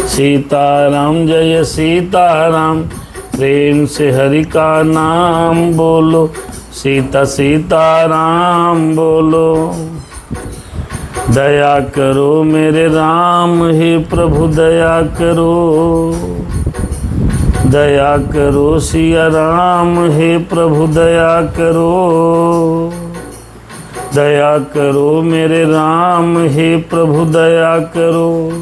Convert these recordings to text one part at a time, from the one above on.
सीताराम जय सीताराम, प्रेम से हरि का नाम बोलो, सीता सीताराम बोलो। दया करो मेरे राम, हे प्रभु दया करो, दया करो सिया राम, हे प्रभु दया करो, दया करो मेरे राम, हे प्रभु दया करो,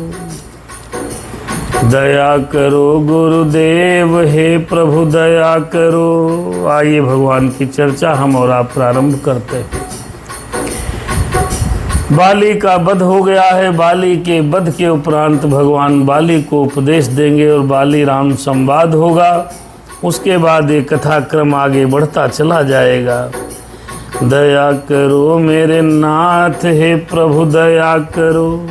दया करो गुरुदेव, हे प्रभु दया करो। आइए भगवान की चर्चा हम और आप प्रारंभ करते हैं। बाली का वध हो गया है। बाली के वध के उपरांत भगवान बाली को उपदेश देंगे और बाली राम संवाद होगा। उसके बाद ये कथाक्रम आगे बढ़ता चला जाएगा। दया करो मेरे नाथ, हे प्रभु दया करो,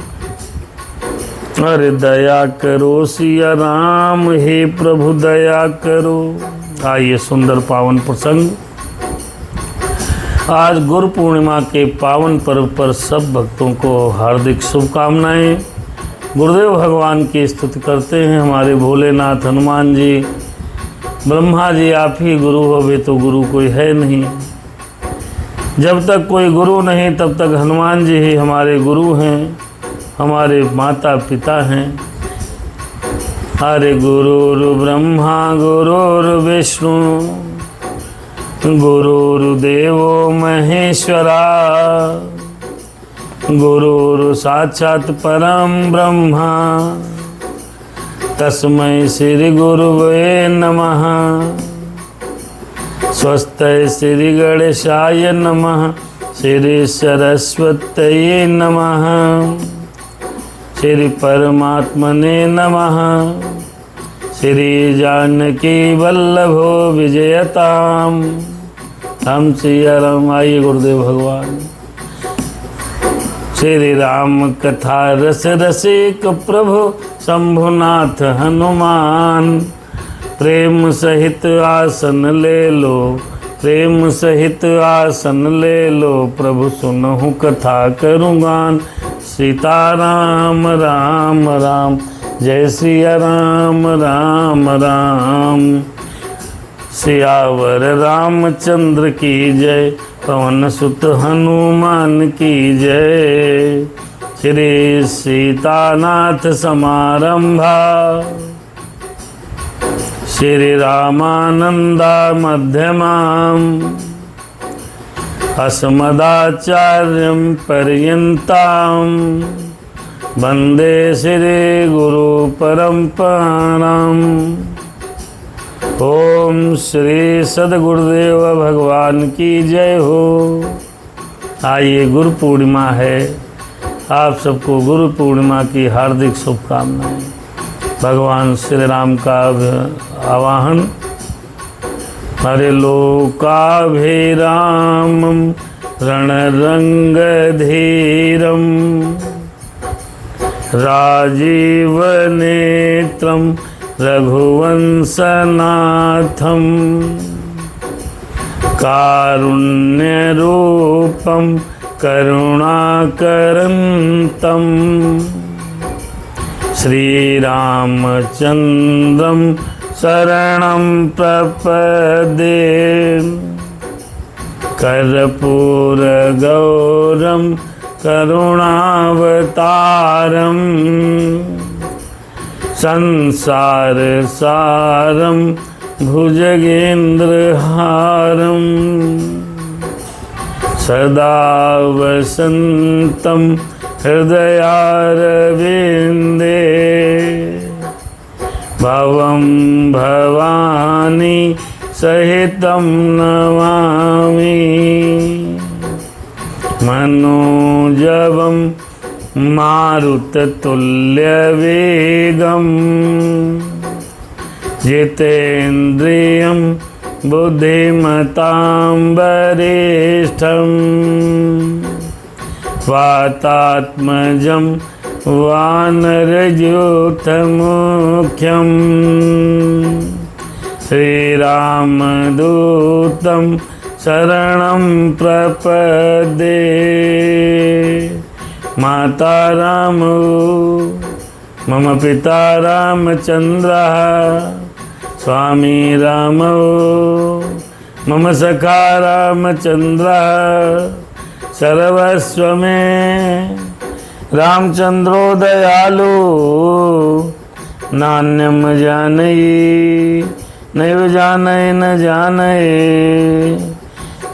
अरे दया करो सिया राम, हे प्रभु दया करो। आइए सुंदर पावन प्रसंग। आज गुरु पूर्णिमा के पावन पर्व पर सब भक्तों को हार्दिक शुभकामनाएं। गुरुदेव भगवान की स्तुति करते हैं। हमारे भोलेनाथ हनुमान जी, ब्रह्मा जी आप ही गुरु हो, वे तो गुरु कोई है नहीं। जब तक कोई गुरु नहीं तब तक हनुमान जी ही हमारे गुरु हैं, हमारे माता पिता हैं। अरे गुरुर् ब्रह्मा गुरुर्विष्णु गुरुर्देवो महेश्वरा, गुरुर् साक्षात् परम ब्रह्मा, तस्मै श्री गुरुवे नमः। स्वस्ति श्री गणेशाय नमः, श्री सरस्वत्यै नमः, श्री परमात्मने नमः। श्री जानकी वल्लभो विजयताम। हम सिया राम। आइए गुरुदेव भगवान। श्री राम कथा रस रसिक प्रभु शंभुनाथ हनुमान, प्रेम सहित आसन ले लो, प्रेम सहित आसन ले लो, प्रभु सुनहु कथा करूँ गान। सीताराम राम राम, जय सिया राम राम राम। सियावर रामचंद्र की जय, पवन सुत हनुमान की जय। श्री सीतानाथ समारंभा, श्री रामानंदा मध्यमाम, अस्मदाचार्यं पर्यन्तां, वंदे श्री गुरु परंपराम्। ओम श्री सद्गुरुदेव भगवान की जय हो। आइए गुरु पूर्णिमा है, आप सबको गुरु पूर्णिमा की हार्दिक शुभकामनाएं। भगवान श्री राम का आवाहन। हरे लोकाभिरामं रणरंगधीरं, राजीवनेत्रं रघुवंशनाथं, कारुण्यरूपं करुणाकरन्तं, श्रीरामचन्द्रं शरणं प्रपद्ये। कर्पूरगौरं करुणावतारं, संसारसारं भुजगेन्द्रहारं, सदा वसन्तं हृदयारविन्दे। भवं भवानी सहितं नमामि, मनोजवं मारुततुल्यवेगं, जितेन्द्रियं बुद्धिमतां वरिष्ठं, वातात्मजं वानरयूथमुख्यं, श्रीरामदूतं शरणं प्रपद्ये। माता रामो मम पिता रामचन्द्रः स्वामी रामो मम सखा रामचन्द्रः सर्वस्व मे रामचन्द्रो दयालु नान्यम जानई नैव जानई न जानई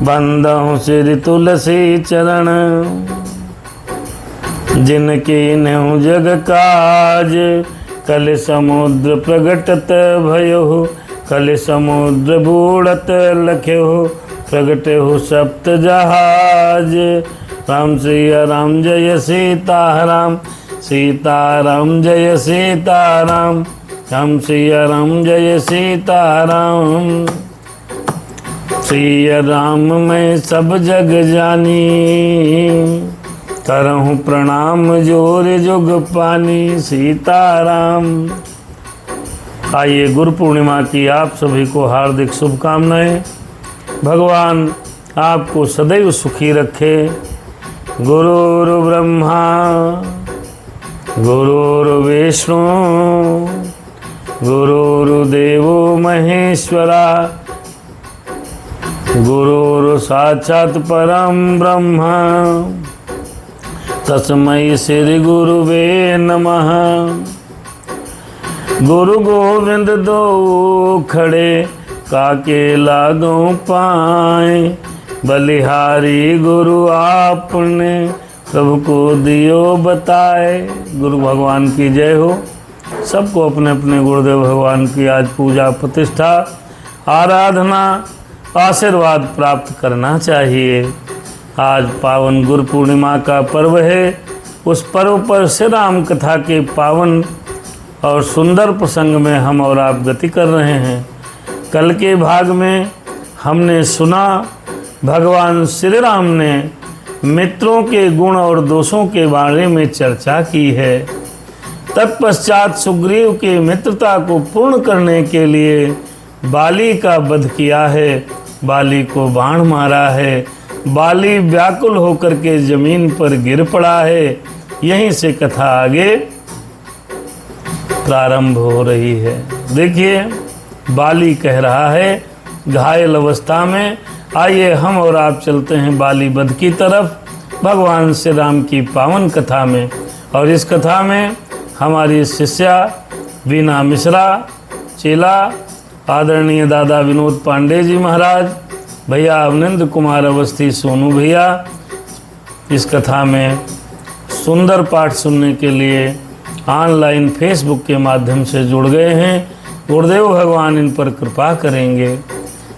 बंदहु श्री तुलसी चरण जिनके नेहु जग काज कल समुद्र प्रगटत भयो कल समुद्र बूढ़त लख्यो प्रगटे हो सप्त जहाज राम सिया राम जय सीताराम सीताराम जय सीताराम राम सिया राम जय सीताराम सिया राम मैं सब जग जानी करहूँ प्रणाम जोर जुग पानी सीताराम। आइए गुरु पूर्णिमा की आप सभी को हार्दिक शुभकामनाएं। भगवान आपको सदैव सुखी रखे। गुरुर् ब्रह्मा गुरुर्विष्णु गुरुर्देवो महेश्वरा गुरुर् साक्षात् परम ब्रह्म तस्मै श्री गुरुवे नमः। गुरु गोविंद दो खड़े काके लागो पाए बलिहारी गुरु आपने प्रभु को दियो बताए। गुरु भगवान की जय हो। सबको अपने अपने गुरुदेव भगवान की आज पूजा प्रतिष्ठा आराधना आशीर्वाद प्राप्त करना चाहिए। आज पावन गुरु पूर्णिमा का पर्व है। उस पर्व पर श्री राम कथा के पावन और सुंदर प्रसंग में हम और आप गति कर रहे हैं। कल के भाग में हमने सुना भगवान श्री राम ने मित्रों के गुण और दोषों के बारे में चर्चा की है। तत्पश्चात सुग्रीव के मित्रता को पूर्ण करने के लिए बाली का वध किया है, बाली को बाण मारा है, बाली व्याकुल होकर के जमीन पर गिर पड़ा है। यहीं से कथा आगे प्रारंभ हो रही है। देखिए बाली कह रहा है घायल अवस्था में, आइए हम और आप चलते हैं बाली वध की तरफ भगवान श्री राम की पावन कथा में। और इस कथा में हमारी शिष्या वीना मिश्रा, चेला आदरणीय दादा विनोद पांडे जी महाराज, भैया अवनिंद्र कुमार अवस्थी, सोनू भैया इस कथा में सुंदर पाठ सुनने के लिए ऑनलाइन फेसबुक के माध्यम से जुड़ गए हैं। गुरुदेव भगवान इन पर कृपा करेंगे।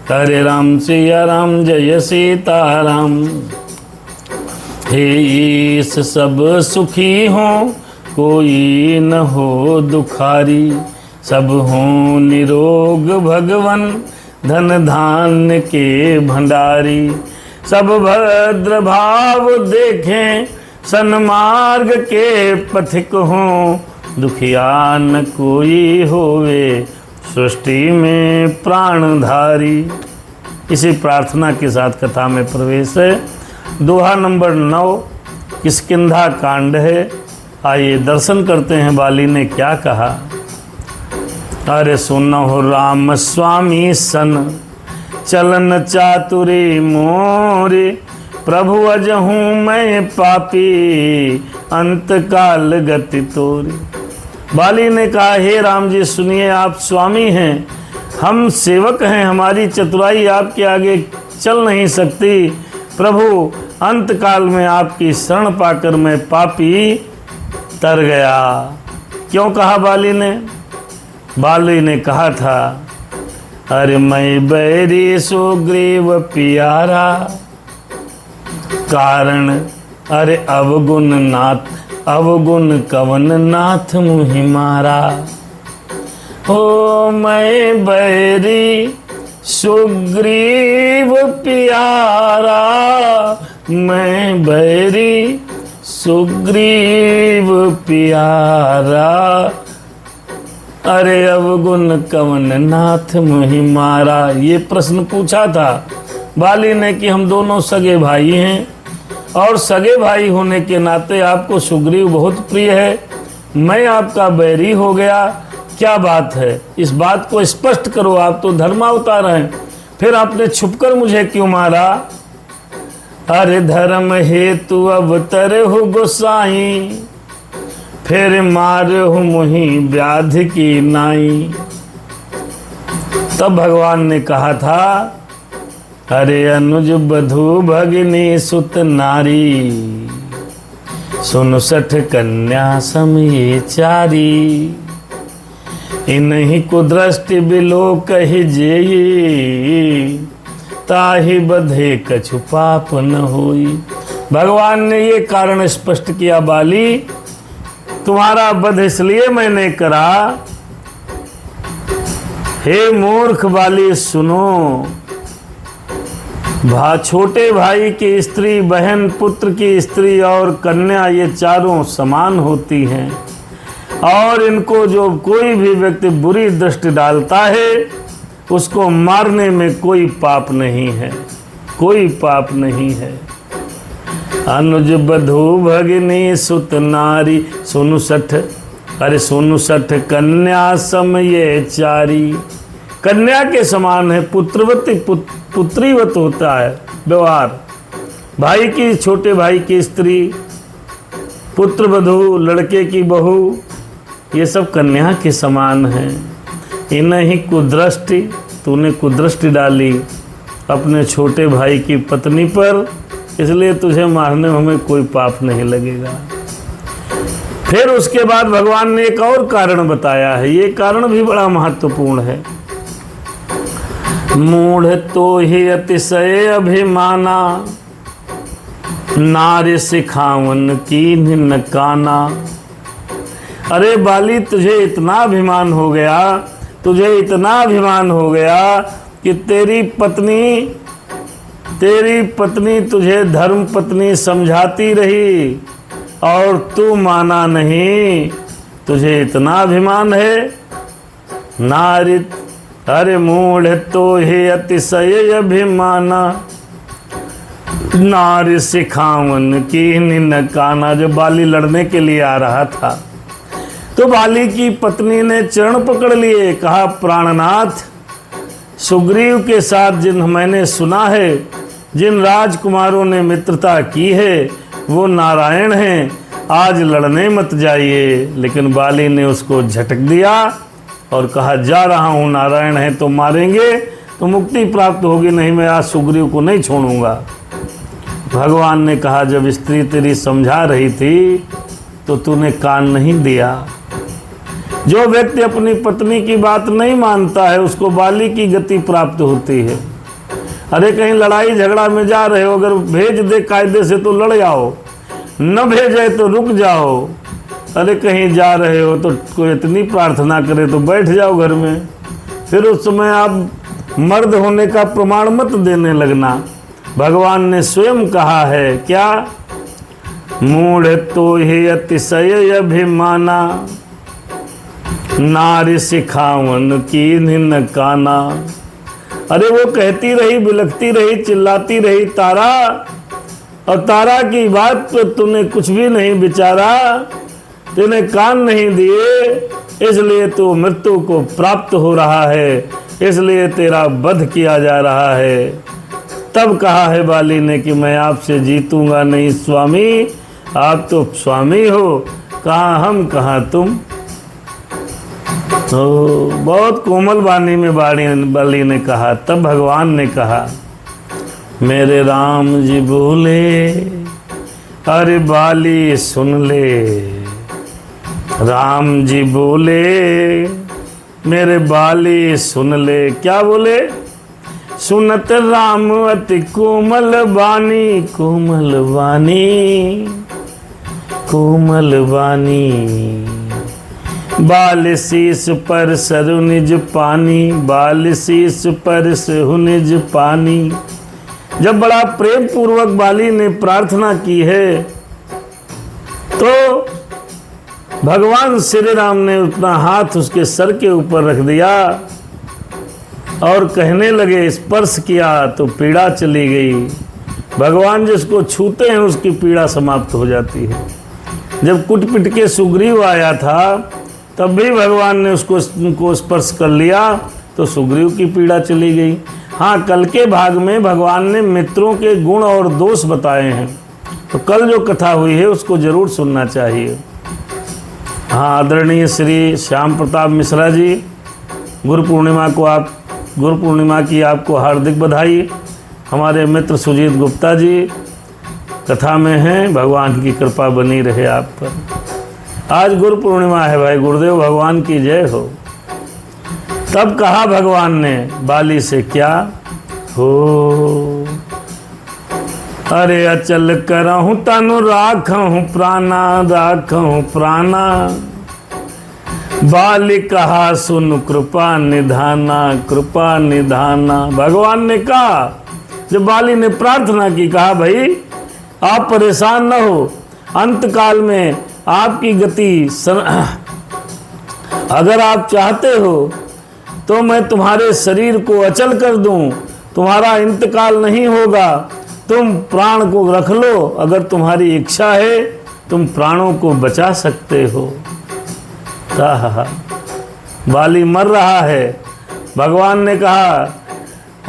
हरे राम सिया राम जय सीताराम। हे ईश सब सुखी हो कोई न हो दुखारी, सब हो निरोग भगवन धन धान्य के भंडारी। सब भद्र भाव देखें सन्मार्ग के पथिक हों, दुखिया न कोई होवे सृष्टि में प्राणधारी। इसी प्रार्थना के साथ कथा में प्रवेश है। दोहा नंबर 9 किष्किंधा कांड है। आइए दर्शन करते हैं बाली ने क्या कहा। अरे सुनो राम स्वामी सन चलन चातुरी मोरे, प्रभु अजहूँ मैं पापी अंत काल गति तोरी। बाली ने कहा हे राम जी सुनिए, आप स्वामी हैं, हम सेवक हैं, हमारी चतुराई आपके आगे चल नहीं सकती। प्रभु अंत काल में आपकी शरण पाकर मैं पापी तर गया। क्यों कहा बाली ने? बाली ने कहा था अरे मैं बैरी सुग्रीव प्यारा, कारण अरे अवगुण नाथ अवगुण कवन नाथ मुहि मारा। हो मैं बैरी सुग्रीव प्यारा, मैं बैरी सुग्रीव प्यारा, अरे अवगुण कवन नाथ मुहि मारा। ये प्रश्न पूछा था बाली ने कि हम दोनों सगे भाई हैं और सगे भाई होने के नाते आपको सुग्रीव बहुत प्रिय है, मैं आपका बैरी हो गया, क्या बात है? इस बात को स्पष्ट करो, आप तो धर्मावतार हैं, फिर आपने छुपकर मुझे क्यों मारा? अरे धर्म हेतु अवतर हो गोसाई, फिर मार हो मुही व्याध की नाई। तब भगवान ने कहा था, अरे अनुज बधू भगिनी सुत नारी, सुन 60 कन्या समय चारी, इन्हीं को दृष्टि बिलो कही जेई, ताहि बधे कछु पाप न होई। भगवान ने ये कारण स्पष्ट किया, बाली तुम्हारा वध इसलिए मैंने करा, हे मूर्ख बाली सुनो, छोटे भाई की स्त्री, बहन पुत्र की स्त्री और कन्या ये चारों समान होती हैं, और इनको जो कोई भी व्यक्ति बुरी दृष्टि डालता है उसको मारने में कोई पाप नहीं है, कोई पाप नहीं है। अनुज बधू भगिनी सुत नारी, सुनु 60, अरे सुनु 60 कन्या समय चारी। कन्या के समान है, पुत्रवती पुत्रीवत होता है व्यवहार। भाई की, छोटे भाई की स्त्री, पुत्र वधू, लड़के की बहू, ये सब कन्या के समान है। इन्हीं कुदृष्टि, तूने कुदृष्टि डाली अपने छोटे भाई की पत्नी पर, इसलिए तुझे मारने में हमें कोई पाप नहीं लगेगा। फिर उसके बाद भगवान ने एक और कारण बताया है, ये कारण भी बड़ा महत्वपूर्ण है। मूढ़ तो ही अतिशय अभिमाना, नारी सिखावन की नकाना। अरे बाली तुझे इतना अभिमान हो गया, तुझे इतना अभिमान हो गया कि तेरी पत्नी तुझे धर्म पत्नी समझाती रही और तू माना नहीं, तुझे इतना अभिमान है। नारी, अरे मूढ़ तो हे अतिशय अभिमाना, नारी सिखावन की नकाना। जब बाली लड़ने के लिए आ रहा था तो बाली की पत्नी ने चरण पकड़ लिए, कहा प्राणनाथ, सुग्रीव के साथ जिन मैंने सुना है, जिन राजकुमारों ने मित्रता की है वो नारायण हैं, आज लड़ने मत जाइए। लेकिन बाली ने उसको झटक दिया और कहा, जा रहा हूँ, नारायण है तो मारेंगे तो मुक्ति प्राप्त होगी, नहीं मैं आज सुग्रीव को नहीं छोड़ूंगा। भगवान ने कहा, जब स्त्री तेरी समझा रही थी तो तूने कान नहीं दिया। जो व्यक्ति अपनी पत्नी की बात नहीं मानता है उसको बाली की गति प्राप्त होती है। अरे कहीं लड़ाई झगड़ा में जा रहे हो, अगर भेज दे कायदे से तो लड़ जाओ, न भेजे तो रुक जाओ। अरे कहीं जा रहे हो तो कोई इतनी प्रार्थना करे तो बैठ जाओ घर में, फिर उस समय आप मर्द होने का प्रमाण मत देने लगना। भगवान ने स्वयं कहा है क्या, मूढ़ तो ही अतिशय अभिमाना, नारी सिखावन की नकाना। अरे वो कहती रही, बिलखती रही, चिल्लाती रही, तारा, और तारा की बात तो तूने कुछ भी नहीं विचारा, तूने कान नहीं दिए, इसलिए तो मृत्यु को प्राप्त हो रहा है, इसलिए तेरा वध किया जा रहा है। तब कहा है बाली ने कि मैं आपसे जीतूंगा नहीं स्वामी, आप तो स्वामी हो, कहाँ हम कहाँ तुम। तो बहुत कोमल वाणी में बाली ने कहा। तब भगवान ने कहा, मेरे राम जी बोले, अरे बाली सुन ले। राम जी बोले, मेरे बाली सुन ले। क्या बोले? सुनत राम अति कोमल वाणी, कोमल वाणी, कोमल वाणी। बाल शीस पर सरु निज पानी, बाल शीस पर सरु निज पानी। जब बड़ा प्रेम पूर्वक बाली ने प्रार्थना की है तो भगवान श्री राम ने अपना हाथ उसके सर के ऊपर रख दिया और कहने लगे, स्पर्श किया तो पीड़ा चली गई। भगवान जिसको छूते हैं उसकी पीड़ा समाप्त हो जाती है। जब कुटपिट के सुग्रीव आया था तब भी भगवान ने उसको स्पर्श कर लिया तो सुग्रीव की पीड़ा चली गई। हाँ, कल के भाग में भगवान ने मित्रों के गुण और दोष बताए हैं, तो कल जो कथा हुई है उसको जरूर सुनना चाहिए। हाँ, आदरणीय श्री श्याम प्रताप मिश्रा जी, गुरु पूर्णिमा की आपको हार्दिक बधाई। हमारे मित्र सुजीत गुप्ता जी कथा में हैं, भगवान की कृपा बनी रहे आप पर। आज गुरु पूर्णिमा है भाई, गुरुदेव भगवान की जय हो। तब कहा भगवान ने बाली से क्या हो, अरे अचल करहूँ तनु राखहूँ प्राणा, राखहूँ प्राणा। बाली कहा सुन कृपा निधाना, कृपा निधाना। भगवान ने कहा, जब बाली ने प्रार्थना की, कहा भाई आप परेशान न हो, अंत काल में आपकी गति अगर आप चाहते हो तो मैं तुम्हारे शरीर को अचल कर दूं, तुम्हारा इंतकाल नहीं होगा, तुम प्राण को रख लो, अगर तुम्हारी इच्छा है तुम प्राणों को बचा सकते हो। कहा बाली मर रहा है, भगवान ने कहा,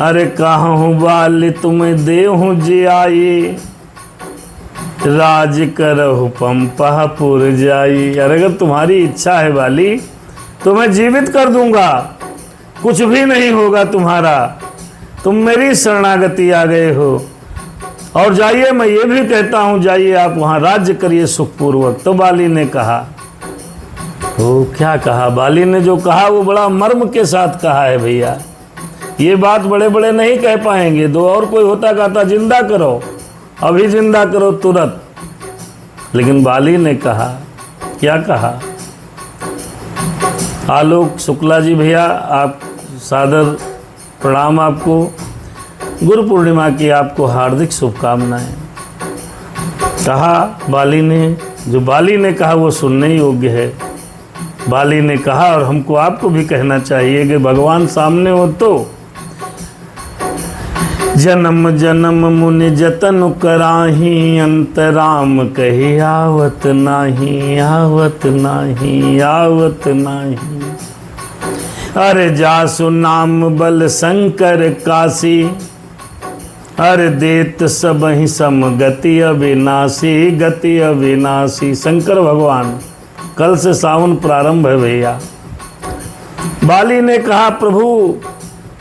अरे कहाँ हूँ बाली तुम्हें देहूँ जी आई, राज करहु पंपापुर जाई। अरे अगर तुम्हारी इच्छा है बाली तो मैं जीवित कर दूंगा, कुछ भी नहीं होगा तुम्हारा, तुम मेरी शरणागति आ गए हो। और जाइए, मैं ये भी कहता हूँ जाइए आप वहाँ राज्य करिए सुखपूर्वक। तो बाली ने कहा, वो क्या कहा? बाली ने जो कहा वो बड़ा मर्म के साथ कहा है भैया, ये बात बड़े बड़े नहीं कह पाएंगे। दो और कोई होता कहता जिंदा करो, अभी जिंदा करो तुरंत, लेकिन बाली ने कहा, क्या कहा? आलोक शुक्ला जी भैया, आप सादर प्रणाम आपको, गुरु पूर्णिमा की आपको हार्दिक शुभकामनाएं। कहा बाली ने, जो बाली ने कहा वो सुनने योग्य है। बाली ने कहा, और हमको आपको भी कहना चाहिए कि भगवान सामने हो तो जन्म जन्म मुनि जतन कराही, अंतराम कही आवत नाही, आवत नाही, आवत नाही। अरे जासु नाम बल शंकर काशी, अरे देत सब ही सम गति अविनाशी, गति अविनाशी। शंकर भगवान, कल से सावन प्रारंभ है भैया। बाली ने कहा, प्रभु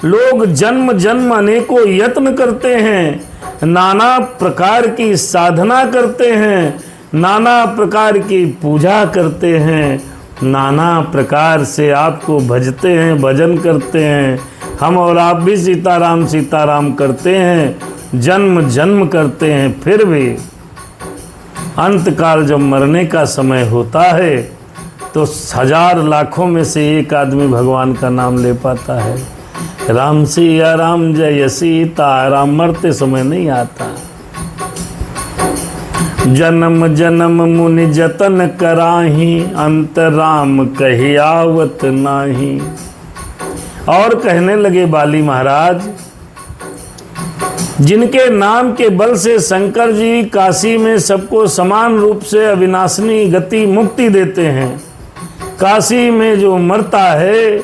लोग जन्म जन्म अनेकों यत्न करते हैं, नाना प्रकार की साधना करते हैं, नाना प्रकार की पूजा करते हैं, नाना प्रकार से आपको भजते हैं, भजन करते हैं। हम और आप भी सीताराम सीताराम करते हैं, जन्म जन्म करते हैं, फिर भी अंतकाल जब मरने का समय होता है तो हजार लाखों में से एक आदमी भगवान का नाम ले पाता है। राम सिया राम जय सीता राम, मरते समय नहीं आता। जन्म जन्म मुनि जतन कराही, अंत राम कही आवत नाही। और कहने लगे बाली महाराज, जिनके नाम के बल से शंकर जी काशी में सबको समान रूप से अविनाशनी गति मुक्ति देते हैं, काशी में जो मरता है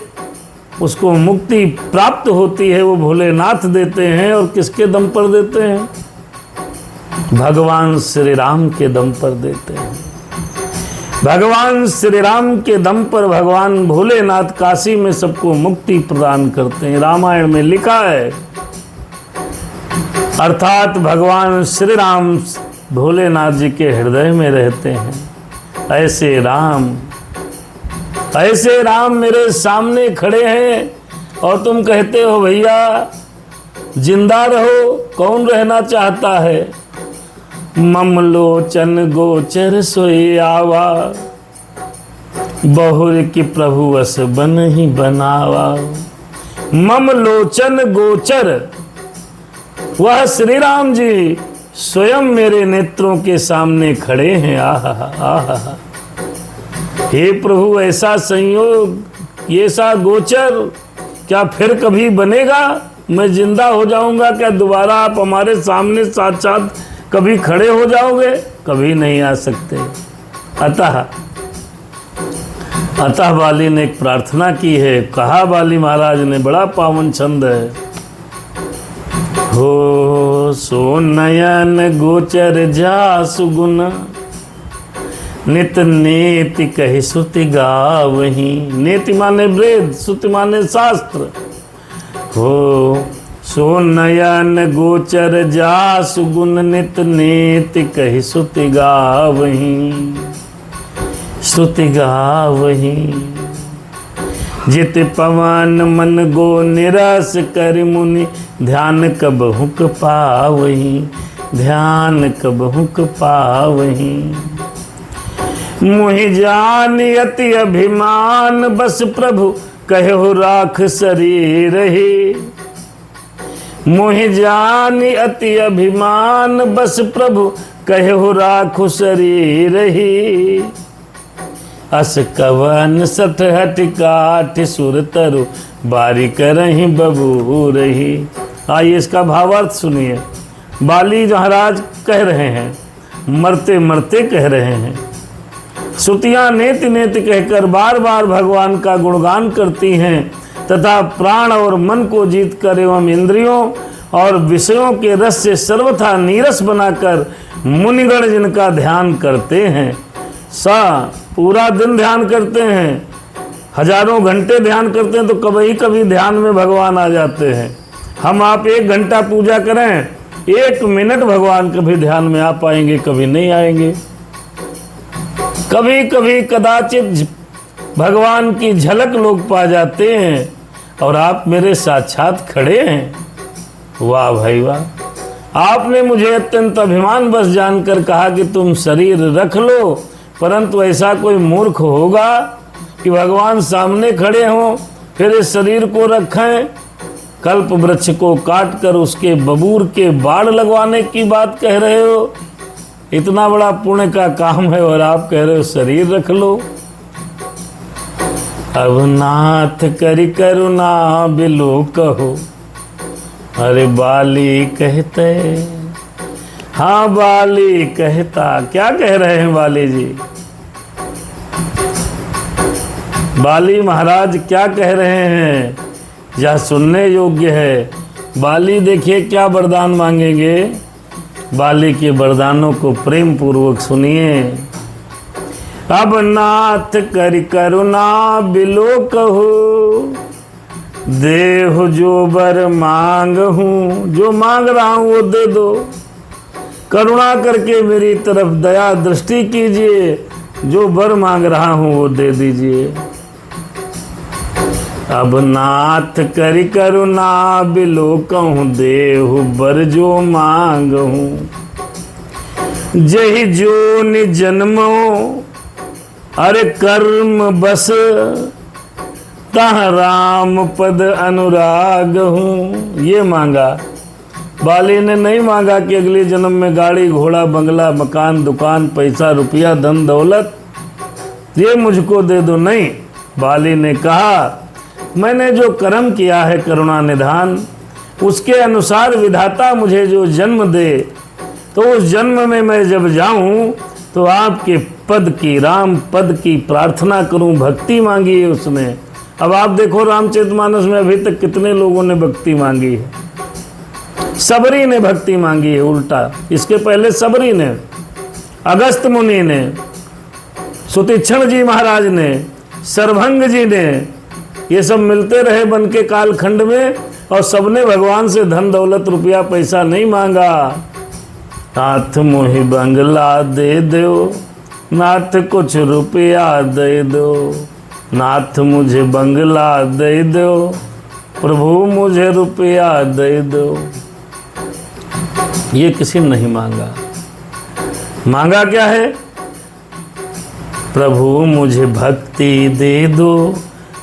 उसको मुक्ति प्राप्त होती है, वो भोलेनाथ देते हैं। और किसके दम पर देते हैं? भगवान श्री राम के दम पर देते हैं। भगवान श्री राम के दम पर भगवान भोलेनाथ काशी में सबको मुक्ति प्रदान करते हैं। रामायण में लिखा है, अर्थात भगवान श्री राम भोलेनाथ जी के हृदय में रहते हैं। ऐसे राम मेरे सामने खड़े हैं और तुम कहते हो भैया जिंदा रहो। कौन रहना चाहता है? ममलोचन गोचर सोई आवा, बहुर की प्रभु अस बन ही बनावा। ममलोचन गोचर, वह श्री राम जी स्वयं मेरे नेत्रों के सामने खड़े हैं। आहा आहा, हे प्रभु ऐसा संयोग, ऐसा गोचर क्या फिर कभी बनेगा? मैं जिंदा हो जाऊंगा क्या दोबारा आप हमारे सामने साथ साथ कभी खड़े हो जाओगे? कभी नहीं आ सकते। अतः बाली ने एक प्रार्थना की है। कहा बाली महाराज ने, बड़ा पावन छंद है। हो सो नयन गोचर जासु गुण, नित नेति कहि सुति गावही। नेति माने वेद, सुति माने शास्त्र। हो सो नयन गोचर जासु गुण, नित नेति कहि सुति गावही। श्रुति गावही जित पवन मन गो निरस कर मुनि, ध्यान कबहुक पावही। ध्यान कबहुक पावही। मोहि जान अति अभिमान, बस प्रभु कहो राख शरीर ही। मोहि जान अति अभिमान, बस प्रभु कहो राखु शरीर ही। अस कवन सठ हट काठ, सुर तरु बारी करही बबू रही। आइए इसका भावार्थ सुनिए। बाली महाराज कह रहे हैं, मरते मरते कह रहे हैं। श्रुतियाँ नेति नेति कहकर बार बार भगवान का गुणगान करती हैं तथा प्राण और मन को जीत कर एवं इंद्रियों और विषयों के रस से सर्वथा नीरस बनाकर मुनिगण जिनका ध्यान करते हैं, पूरा दिन ध्यान करते हैं, हजारों घंटे ध्यान करते हैं, तो कभी कभी ध्यान में भगवान आ जाते हैं। हम आप 1 घंटा पूजा करें, 1 मिनट भगवान कभी ध्यान में आ पाएंगे, कभी नहीं आएंगे। कभी कभी कदाचित भगवान की झलक लोग पा जाते हैं और आप मेरे साक्षात खड़े हैं। वाह भाई वाह। आपने मुझे अत्यंत अभिमान बस जानकर कहा कि तुम शरीर रख लो, परंतु ऐसा कोई मूर्ख होगा कि भगवान सामने खड़े हों फिर इस शरीर को रखें। कल्प वृक्ष को काट कर उसके बबूर के बाढ़ लगवाने की बात कह रहे हो। इतना बड़ा पुण्य का काम है और आप कह रहे हो शरीर रख लो। अब नाथ करि करुणा बिलो कहो, अरे बाली कहते। हाँ बाली कहता। क्या कह रहे हैं बाली जी? बाली महाराज क्या कह रहे हैं यह सुनने योग्य है। बाली देखिए क्या वरदान मांगेंगे। बाली के वरदानों को प्रेम पूर्वक सुनिए। अब नाथ करि करुणा बिलो कहो, देहु जो बर मांग हूँ। जो मांग रहा हूँ वो दे दो। करुणा करके मेरी तरफ दया दृष्टि कीजिए। जो वर मांग रहा हूँ वो दे दीजिए। अब नाथ करि करुणा बिलो कहूँ, देहु बर जो मांग हूँ। जहि जो नि जन्मो, अरे कर्म बस, तह राम पद अनुराग हूँ। ये मांगा। बाली ने नहीं मांगा कि अगले जन्म में गाड़ी घोड़ा बंगला मकान दुकान पैसा रुपया धन दौलत ये मुझको दे दो। नहीं, बाली ने कहा मैंने जो कर्म किया है करुणा निधान, उसके अनुसार विधाता मुझे जो जन्म दे, तो उस जन्म में मैं जब जाऊं तो आपके पद की, राम पद की प्रार्थना करूं। भक्ति मांगी है उसने। अब आप देखो रामचरितमानस में अभी तक कितने लोगों ने भक्ति मांगी है। सबरी ने भक्ति मांगी है उल्टा। इसके पहले सबरी ने, अगस्त मुनि ने, सुतीक्षण जी महाराज ने, सर्वभंग जी ने, ये सब मिलते रहे बन के कालखंड में और सबने भगवान से धन दौलत रुपया पैसा नहीं मांगा। नाथ मोहि बंगला दे दो, नाथ कुछ रुपया दे दो। नाथ मुझे बंगला दे दो, प्रभु मुझे रुपया दे दो। ये किसी ने नहीं मांगा। मांगा क्या है? प्रभु मुझे भक्ति दे दो,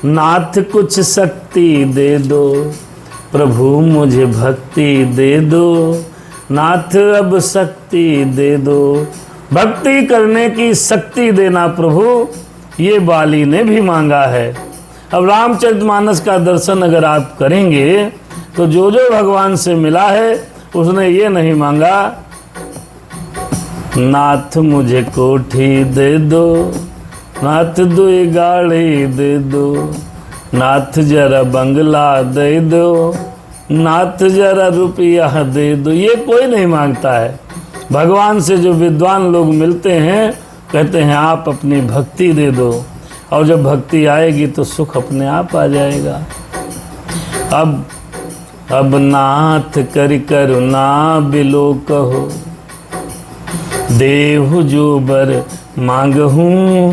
नाथ कुछ शक्ति दे दो। प्रभु मुझे भक्ति दे दो, नाथ अब शक्ति दे दो। भक्ति करने की शक्ति देना प्रभु, ये बाली ने भी मांगा है। अब रामचरितमानस का दर्शन अगर आप करेंगे तो जो जो भगवान से मिला है उसने ये नहीं मांगा नाथ मुझे कोठी दे दो, नाथ दुई गाड़ी दे दो, नाथ जरा बंगला दे दो, नाथ जरा रुपया दे दो। ये कोई नहीं मांगता है। भगवान से जो विद्वान लोग मिलते हैं कहते हैं आप अपनी भक्ति दे दो, और जब भक्ति आएगी तो सुख अपने आप आ जाएगा। अब नाथ कर करुणा बिलो कहो, देहु जो बर मांगहूँ,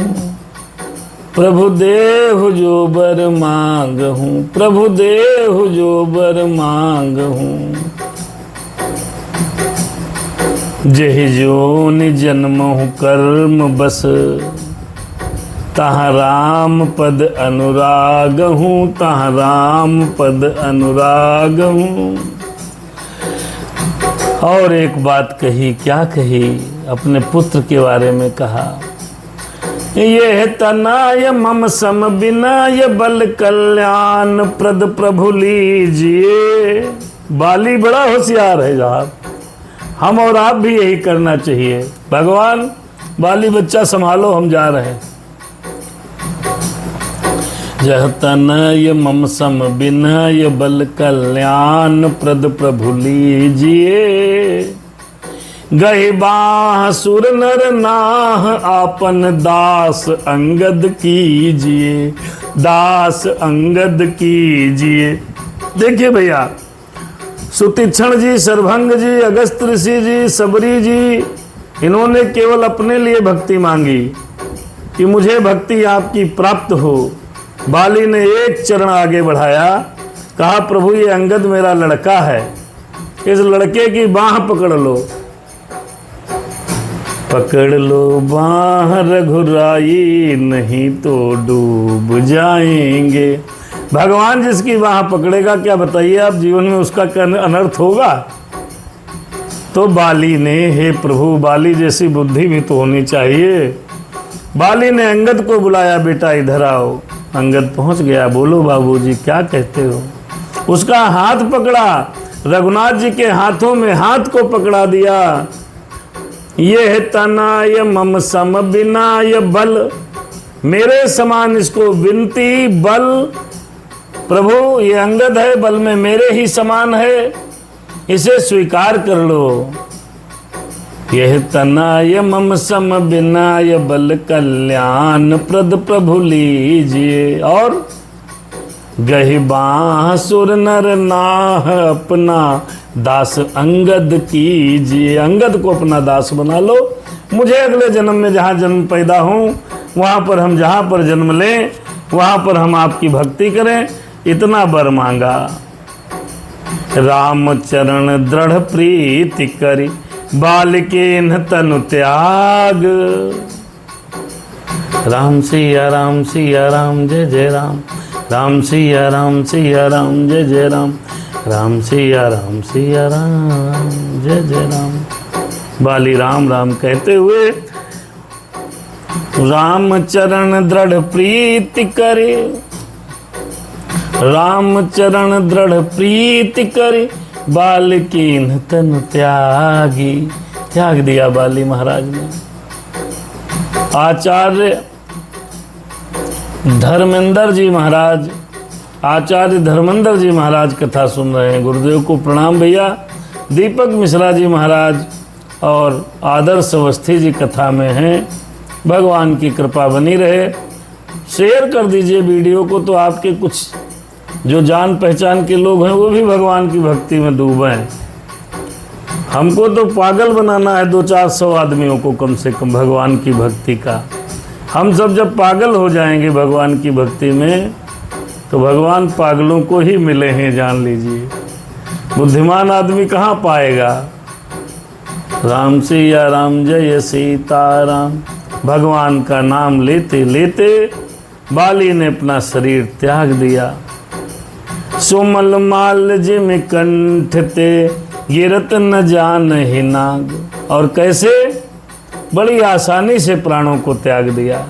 प्रभु देहु जो बर मांगहूँ, प्रभु देहु जो बर मांगहूँ। जेहि जोनि जन्महु कर्म बस, तहाँ राम पद अनुराग हूँ, तहाँ राम पद अनुराग हूँ। और एक बात कही, क्या कही? अपने पुत्र के बारे में कहा, ये तनाय मम सम बिनाय बल कल्याण प्रद प्रभु लीजिए। बाली बड़ा होशियार है साहब, हम और आप भी यही करना चाहिए। भगवान बाली बच्चा संभालो, हम जा रहे हैं। जह तनय मम सम बिनय बल कल्याण प्रद प्रभु लीजिए। गहि बाह सुर नर नाह आपन दास अंगद कीजिए, दास अंगद कीजिए। देखिए भैया, सुतीक्षण जी, सरभंग जी, अगस्त ऋषि जी, सबरी जी, इन्होंने केवल अपने लिए भक्ति मांगी कि मुझे भक्ति आपकी प्राप्त हो। बाली ने एक चरण आगे बढ़ाया, कहा प्रभु ये अंगद मेरा लड़का है, इस लड़के की बाह पकड़ लो। पकड़ लो बाह रघुराई, नहीं तो डूब जाएंगे। भगवान जिसकी बाह पकड़ेगा, क्या बताइए आप, जीवन में उसका क्या अनर्थ होगा। तो बाली ने, हे प्रभु, बाली जैसी बुद्धि भी तो होनी चाहिए। बाली ने अंगद को बुलाया, बेटा इधर आओ। अंगद पहुंच गया, बोलो बाबूजी क्या कहते हो। उसका हाथ पकड़ा, रघुनाथ जी के हाथों में हाथ को पकड़ा दिया। ये है तनाय मम सम बिनाय बल, मेरे समान इसको विनती बल। प्रभु ये अंगद है, बल में मेरे ही समान है, इसे स्वीकार कर लो। यह तनाय मम सम बिनाय बल कल्याण प्रद प्रभु लीजिए। और गहि बाह सुर नर नाह अपना दास अंगद कीजिए। अंगद को अपना दास बना लो। मुझे अगले जन्म में जहाँ जन्म पैदा हूँ, वहाँ पर हम जहाँ पर जन्म लें, वहाँ पर हम आपकी भक्ति करें, इतना वर मांगा। राम चरण दृढ़ प्रीति करी, बालिकेन तनु त्याग। राम सिया राम सिया राम जय जय राम, राम सिया राम सिया राम जय जय राम, राम सिया राम सिया राम जय जय राम। बाली राम राम कहते हुए राम चरण दृढ़ प्रीति करे, राम चरण दृढ़ प्रीति करे, बालिकीन तन त्यागी। त्याग दिया बाली महाराज ने। आचार्य धर्मेंद्र जी महाराज, आचार्य धर्मेंद्र जी महाराज कथा सुन रहे हैं। गुरुदेव को प्रणाम भैया। दीपक मिश्रा जी महाराज और आदर्श अवस्थी जी कथा में हैं। भगवान की कृपा बनी रहे। शेयर कर दीजिए वीडियो को, तो आपके कुछ जो जान पहचान के लोग हैं वो भी भगवान की भक्ति में डूबे हैं। हमको तो पागल बनाना है 200-400 आदमियों को कम से कम भगवान की भक्ति का। हम सब जब पागल हो जाएंगे भगवान की भक्ति में, तो भगवान पागलों को ही मिले हैं, जान लीजिए। बुद्धिमान आदमी कहाँ पाएगा। राम सिया राम जय सीताराम। भगवान का नाम लेते लेते बाली ने अपना शरीर त्याग दिया। सुमल माल जिम कंठ ते, गिरत न जान ही नाग। और कैसे, बड़ी आसानी से प्राणों को त्याग दिया।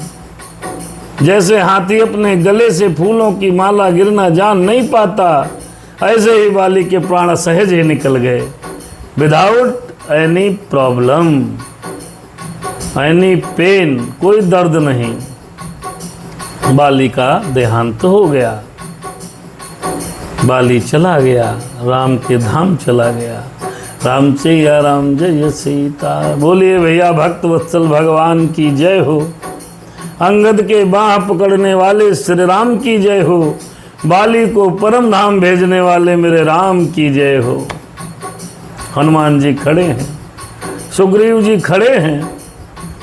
जैसे हाथी अपने गले से फूलों की माला गिरना जान नहीं पाता, ऐसे ही बाली के प्राण सहज ही निकल गए, without any problem. Any pain, कोई दर्द नहीं। बाली का देहांत हो गया, बाली चला गया, राम के धाम चला गया। राम जय राम जय सीता। बोलिए भैया भक्त वत्सल भगवान की जय हो। अंगद के बाह पकड़ने वाले श्री राम की जय हो। बाली को परम धाम भेजने वाले मेरे राम की जय हो। हनुमान जी खड़े हैं, सुग्रीव जी खड़े हैं,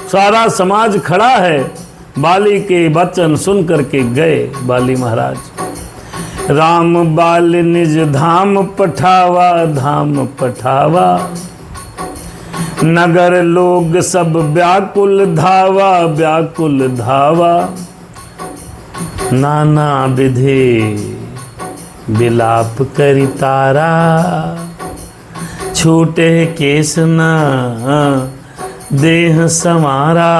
सारा समाज खड़ा है। बाली के वचन सुन करके गए बाली महाराज। राम बाल निज धाम पठावा, धाम पठावा। नगर लोग सब व्याकुल धावा, व्याकुल धावा। नाना विधि विलाप करि तारा, छूटे केस न देह समारा।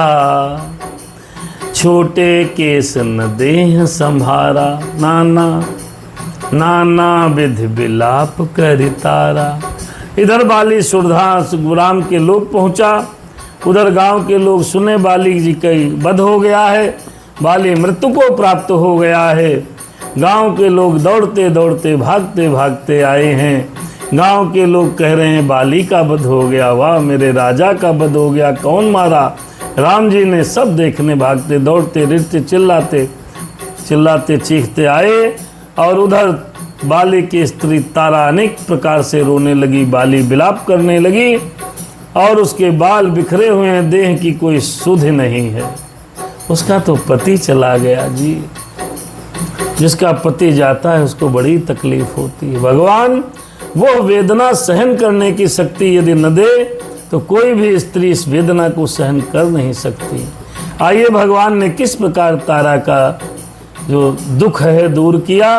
छोटे केस न देह संभारा। नाना विधि विलाप करि तारा। इधर बाली सुरधास राम के लोग पहुंचा, उधर गांव के लोग सुने बाली जी का वध हो गया है, बाली मृत्यु को प्राप्त हो गया है। गांव के लोग दौड़ते दौड़ते भागते भागते आए हैं। गांव के लोग कह रहे हैं बाली का वध हो गया, वाह मेरे राजा का वध हो गया, कौन मारा? राम जी ने। सब देखने भागते दौड़ते रिड़ते चिल्लाते चीखते आए। और उधर बाली की स्त्री तारा अनेक प्रकार से रोने लगी, बाली विलाप करने लगी और उसके बाल बिखरे हुए हैं, देह की कोई सुध नहीं है। उसका तो पति चला गया जी। जिसका पति जाता है उसको बड़ी तकलीफ होती है। भगवान वो वेदना सहन करने की शक्ति यदि न दे तो कोई भी स्त्री इस वेदना को सहन कर नहीं सकती। आइए भगवान ने किस प्रकार तारा का जो दुख है दूर किया।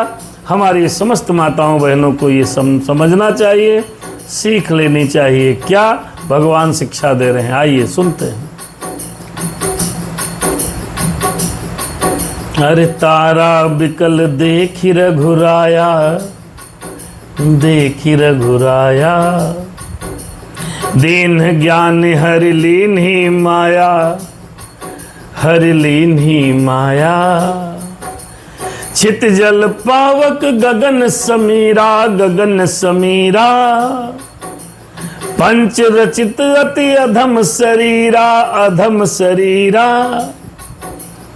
हमारी समस्त माताओं बहनों को ये समझना चाहिए, सीख लेनी चाहिए। क्या भगवान शिक्षा दे रहे हैं, आइए सुनते हैं। अरे तारा बिकल देखी रघुराया, देखी रघुराया। दीन ज्ञान हरि लीन ही माया, हरि लीन ही माया। छित जल पावक गगन समीरा, गगन समीरा। पंच रचित अति अधम शरीरा, अधम शरीरा।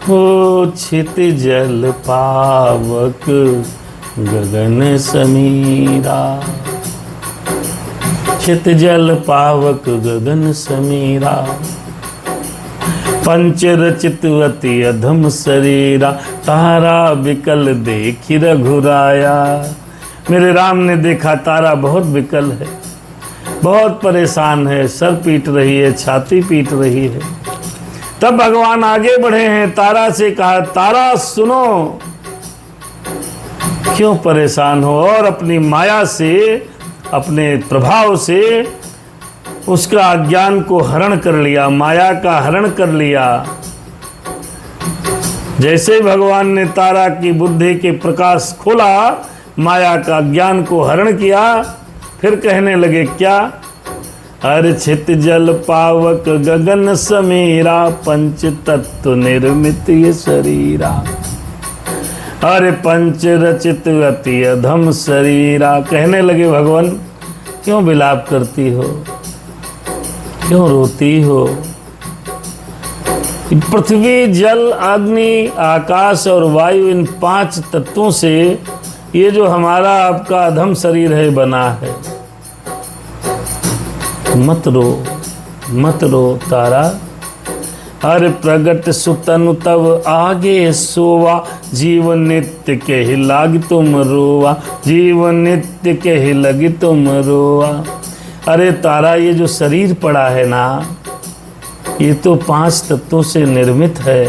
हो छित जल पावक गगन समीरा, छित जल पावक गगन समीरा। पंच रचित अति अधम शरीरा। तारा विकल देखी रघुराया। मेरे राम ने देखा तारा बहुत विकल है, बहुत परेशान है, सर पीट रही है, छाती पीट रही है। तब भगवान आगे बढ़े हैं, तारा से कहा तारा सुनो, क्यों परेशान हो? और अपनी माया से, अपने प्रभाव से उसका अज्ञान को हरण कर लिया, माया का हरण कर लिया। जैसे भगवान ने तारा की बुद्धि के प्रकाश खोला, माया का ज्ञान को हरण किया, फिर कहने लगे क्या? हर छित जल पावक गगन समीरा, पंच तत्व निर्मित ये शरीरा। अरे पंच रचित अति अधम शरीरा। कहने लगे भगवान क्यों विलाप करती हो, क्यों रोती हो? पृथ्वी, जल, अग्नि, आकाश और वायु, इन 5 तत्वों से ये जो हमारा आपका अधम शरीर है बना है। मत रो, मत रो तारा। हर प्रगट सुतनु तब आगे सोवा, जीवन नित्य के ही लाग तुम रोवा, जीवन नित्य के ही लगी तुम रोवा। अरे तारा, ये जो शरीर पड़ा है ना, ये तो 5 तत्वों से निर्मित है।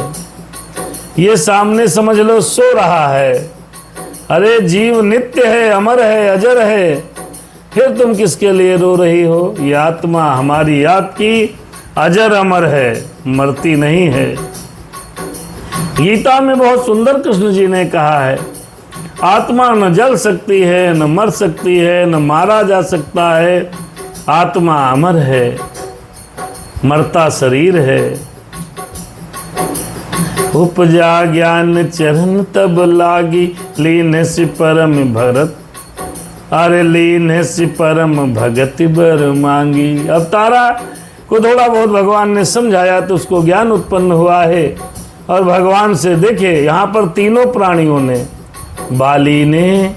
ये सामने समझ लो सो रहा है। अरे जीव नित्य है, अमर है, अजर है, फिर तुम किसके लिए रो रही हो? ये आत्मा हमारी आपकी अजर अमर है, मरती नहीं है। गीता में बहुत सुंदर कृष्ण जी ने कहा है, आत्मा न जल सकती है, न मर सकती है, न मारा जा सकता है, आत्मा अमर है। मरता शरीर है। उपजा ज्ञान चरण तब लागी, लीन सि परम भरत, अरे लीन सि परम भगति बर मांगी। अब तारा को थोड़ा बहुत भगवान ने समझाया तो उसको ज्ञान उत्पन्न हुआ है और भगवान से देखे यहाँ पर तीनों प्राणियों ने, बाली ने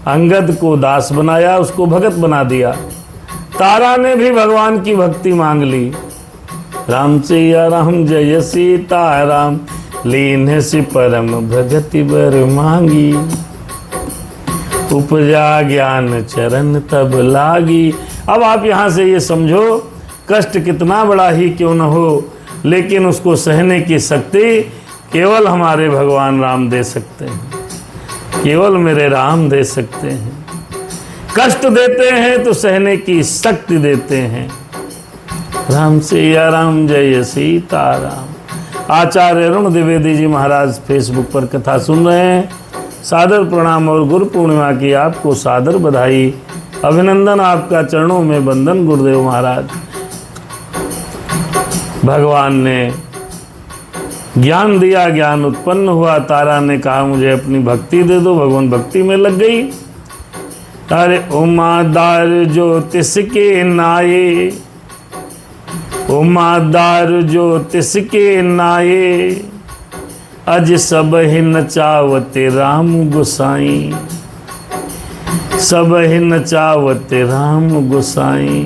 अंगद को दास बनाया, उसको भगत बना दिया। तारा ने भी भगवान की भक्ति मांग ली। राम सिया राम जय सीता राम, लीन सि परम भगति बर मांगी। उपजा ज्ञान चरण तब लागी। अब आप यहाँ से ये समझो, कष्ट कितना बड़ा ही क्यों न हो, लेकिन उसको सहने की शक्ति केवल हमारे भगवान राम दे सकते हैं, केवल मेरे राम दे सकते हैं। कष्ट देते हैं तो सहने की शक्ति देते हैं। राम सिया राम जय सीता राम। आचार्य अरुण द्विवेदी जी महाराज फेसबुक पर कथा सुन रहे हैं। सादर प्रणाम और गुरु पूर्णिमा की आपको सादर बधाई, अभिनंदन, आपका चरणों में बंदन गुरुदेव महाराज। भगवान ने ज्ञान दिया, ज्ञान उत्पन्न हुआ। तारा ने कहा मुझे अपनी भक्ति दे दो, भगवान भक्ति में लग गई। अरे उमादार ज्योतिष के नाये, उमादार ज्योतिष के नाये, अज सब ही नचावते राम गोसाई, सब ही नचावते राम गोसाई।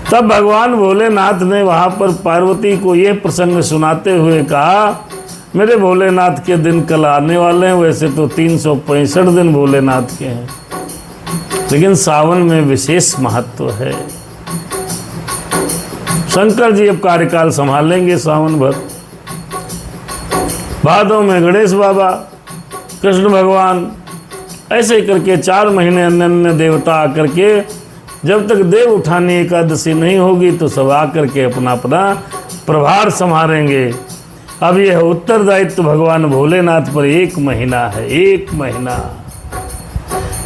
तब भगवान भोलेनाथ ने वहाँ पर पार्वती को ये प्रसंग सुनाते हुए कहा, मेरे भोलेनाथ के दिन कल आने वाले हैं। वैसे तो 365 दिन भोलेनाथ के हैं, लेकिन सावन में विशेष महत्व है। शंकर जी अब कार्यकाल संभालेंगे सावन भर। भादों में गणेश बाबा, कृष्ण भगवान, ऐसे करके 4 महीने अन्य अन्य देवता आकर के, जब तक देव उठानी एकादशी नहीं होगी तो सब आकर के अपना अपना प्रभार संभालेंगे। अब यह उत्तरदायित्व भगवान भोलेनाथ पर 1 महीना है, 1 महीना।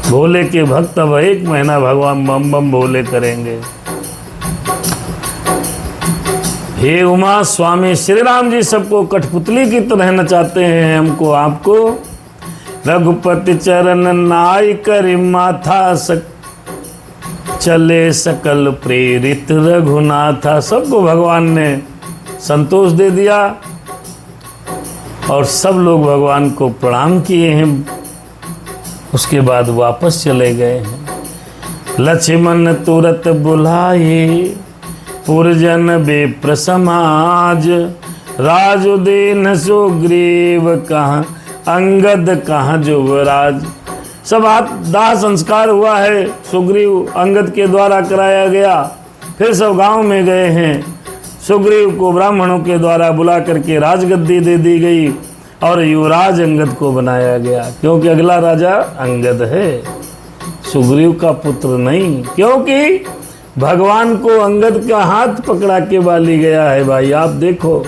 भोले के भक्त अब 1 महीना भगवान बम बम भोले करेंगे। हे उमा स्वामी श्री राम जी सबको कठपुतली की तरह नचाते हैं, हमको आपको। रघुपति चरण नाय करि माथा, चले सकल प्रेरित रघुनाथा। सबको भगवान ने संतोष दे दिया और सब लोग भगवान को प्रणाम किए हैं। उसके बाद वापस चले गए हैं। लक्ष्मण तुरंत बुलाए, पुरजन बेप्र समाज, राजुदीन सुग्रीव कहाँ, अंगद कहाँ युवराज। सब दाह संस्कार हुआ है, सुग्रीव अंगद के द्वारा कराया गया। फिर सब गांव में गए हैं। सुग्रीव को ब्राह्मणों के द्वारा बुला करके राजगद्दी दे दी गई और युवराज अंगद को बनाया गया, क्योंकि अगला राजा अंगद है, सुग्रीव का पुत्र नहीं। क्योंकि भगवान को अंगद का हाथ पकड़ा के बाली गया है। भाई आप देखो,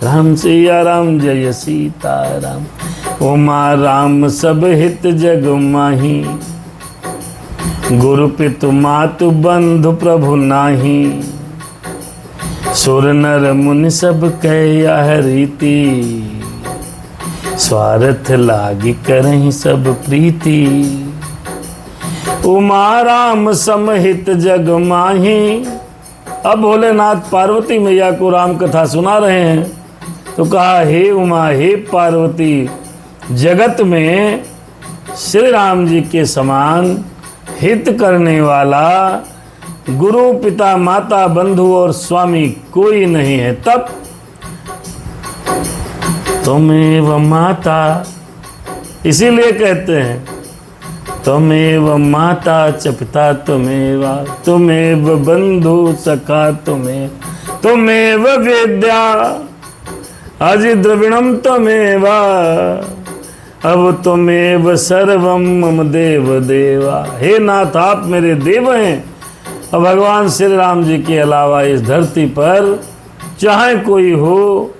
राम सिया राम जय सीता राम, उमा राम सब हित जग माही, गुरु पितु मातु बंधु प्रभु नाही, सुर नर मुनि सब कह यह रीति, स्वार्थ लागी करहीं सब प्रीति, उमा राम समहित जग माही। अब भोलेनाथ पार्वती मैया को राम कथा सुना रहे हैं तो कहा, हे उमा, हे पार्वती, जगत में श्री राम जी के समान हित करने वाला गुरु पिता माता बंधु और स्वामी कोई नहीं है। तब तुमेव माता, इसीलिए कहते हैं तुमेव माता च पिता तुमेवा, तुमेव बंधु सखा तुमेव विद्या अजि द्रविणम तुमेवा, अब तुमेव सर्वम मम देव देवा। हे नाथ, आप मेरे देव हैं और भगवान श्री राम जी के अलावा इस धरती पर चाहे कोई हो,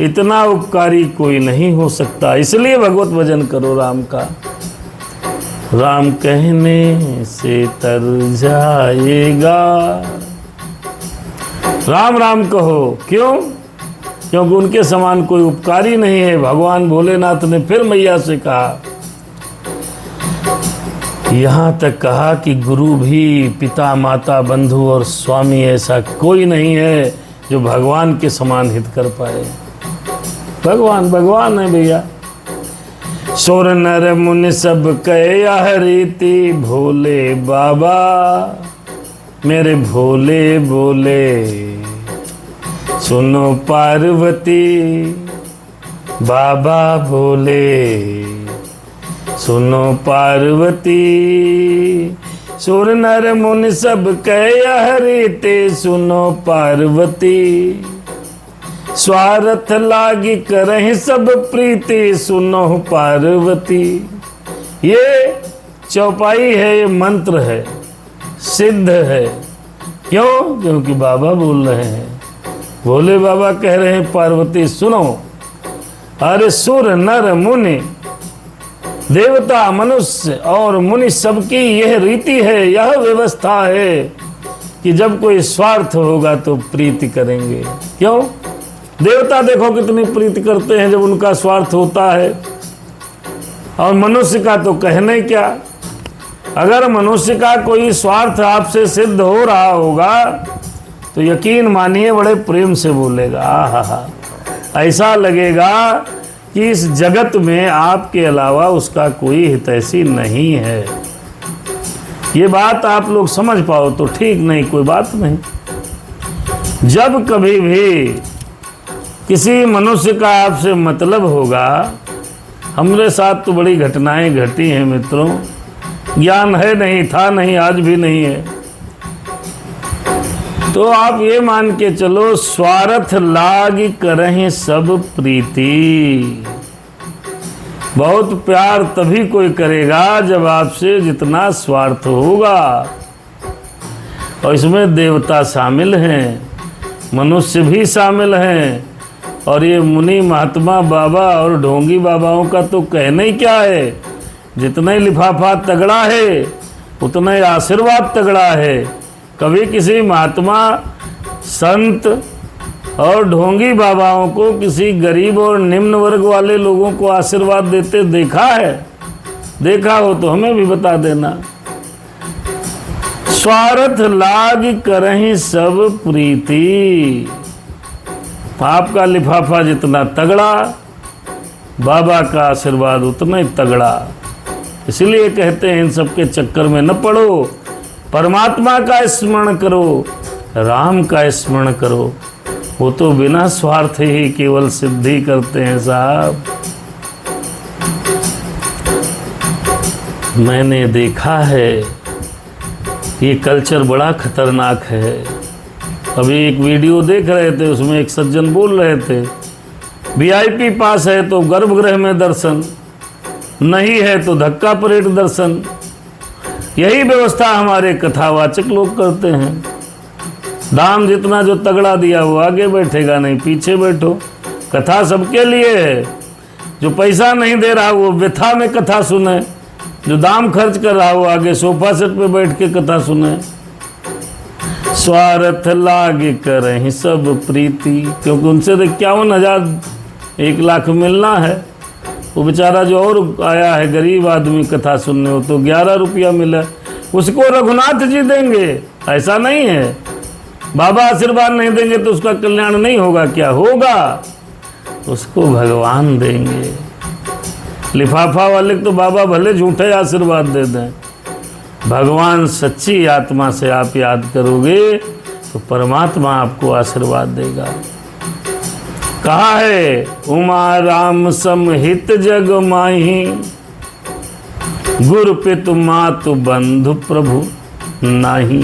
इतना उपकारी कोई नहीं हो सकता। इसलिए भगवत भजन करो राम का। राम कहने से तर जाएगा, राम राम कहो। क्यों? क्योंकि उनके समान कोई उपकारी नहीं है। भगवान भोलेनाथ ने फिर मैया से कहा, यहाँ तक कहा कि गुरु भी, पिता माता बंधु और स्वामी ऐसा कोई नहीं है जो भगवान के समान हित कर पाए। भगवान भगवान है भैया। सुर नर मुनि सब कहे यह रीति, भोले बाबा मेरे भोले बोले। सुनो पार्वती बाबा बोले, सुनो पार्वती। सुर नर मुनि सब कहे यह रीति, सुनो पार्वती। स्वार्थ लागी करहि सब प्रीति, सुनो पार्वती। ये चौपाई है, ये मंत्र है, सिद्ध है। क्यों? क्योंकि बाबा बोल रहे हैं, भोले बाबा कह रहे हैं पार्वती सुनो। अरे सुर नर मुनि, देवता मनुष्य और मुनि सबकी यह रीति है, यह व्यवस्था है कि जब कोई स्वार्थ होगा तो प्रीति करेंगे। क्यों? देवता देखो कितनी प्रीति करते हैं जब उनका स्वार्थ होता है, और मनुष्य का तो कहने क्या। अगर मनुष्य का कोई स्वार्थ आपसे सिद्ध हो रहा होगा तो यकीन मानिए बड़े प्रेम से बोलेगा। आहा, ऐसा लगेगा कि इस जगत में आपके अलावा उसका कोई हितैषी नहीं है। ये बात आप लोग समझ पाओ तो ठीक, नहीं कोई बात नहीं। जब कभी भी किसी मनुष्य का आपसे मतलब होगा, हमारे साथ तो बड़ी घटनाएं घटी हैं मित्रों, ज्ञान है नहीं, था नहीं, आज भी नहीं है, तो आप ये मान के चलो स्वार्थ लाग करहि सब प्रीति। बहुत प्यार तभी कोई करेगा जब आपसे जितना स्वार्थ होगा, और इसमें देवता शामिल हैं, मनुष्य भी शामिल हैं, और ये मुनि महात्मा बाबा और ढोंगी बाबाओं का तो कहना ही क्या है। जितना ही लिफाफा तगड़ा है उतना ही आशीर्वाद तगड़ा है। कभी किसी महात्मा संत और ढोंगी बाबाओं को किसी गरीब और निम्न वर्ग वाले लोगों को आशीर्वाद देते देखा है? देखा हो तो हमें भी बता देना। स्वार्थ लाग करहि सब प्रीति। आपका लिफाफा जितना तगड़ा, बाबा का आशीर्वाद उतना ही तगड़ा। इसलिए कहते हैं इन सब के चक्कर में न पड़ो, परमात्मा का स्मरण करो, राम का स्मरण करो। वो तो बिना स्वार्थ ही केवल सिद्धि करते हैं साहब। मैंने देखा है ये कल्चर बड़ा खतरनाक है। अभी एक वीडियो देख रहे थे, उसमें एक सज्जन बोल रहे थे वीआईपी पास है तो गर्भगृह में दर्शन, नहीं है तो धक्का परेड दर्शन। यही व्यवस्था हमारे कथावाचक लोग करते हैं। दाम जितना जो तगड़ा दिया वो आगे बैठेगा, नहीं पीछे बैठो। कथा सबके लिए है। जो पैसा नहीं दे रहा वो व्यथा में कथा सुने, जो दाम खर्च कर रहा वो आगे सोफा सेट पे बैठ के कथा सुने। स्वार्थ लागे करहि सब प्रीति, क्योंकि उनसे तो 51,000 1 लाख मिलना है। वो बेचारा जो और आया है गरीब आदमी कथा सुनने, हो तो 11 रुपया मिला, उसको रघुनाथ जी देंगे, ऐसा नहीं है। बाबा आशीर्वाद नहीं देंगे तो उसका कल्याण नहीं होगा, क्या होगा? उसको भगवान देंगे। लिफाफा वाले तो बाबा भले झूठे आशीर्वाद दे दें, भगवान सच्ची आत्मा से आप याद करोगे तो परमात्मा आपको आशीर्वाद देगा। कहा है उमा राम समहित जग माही, गुरु पितु मातु बंधु प्रभु नाही।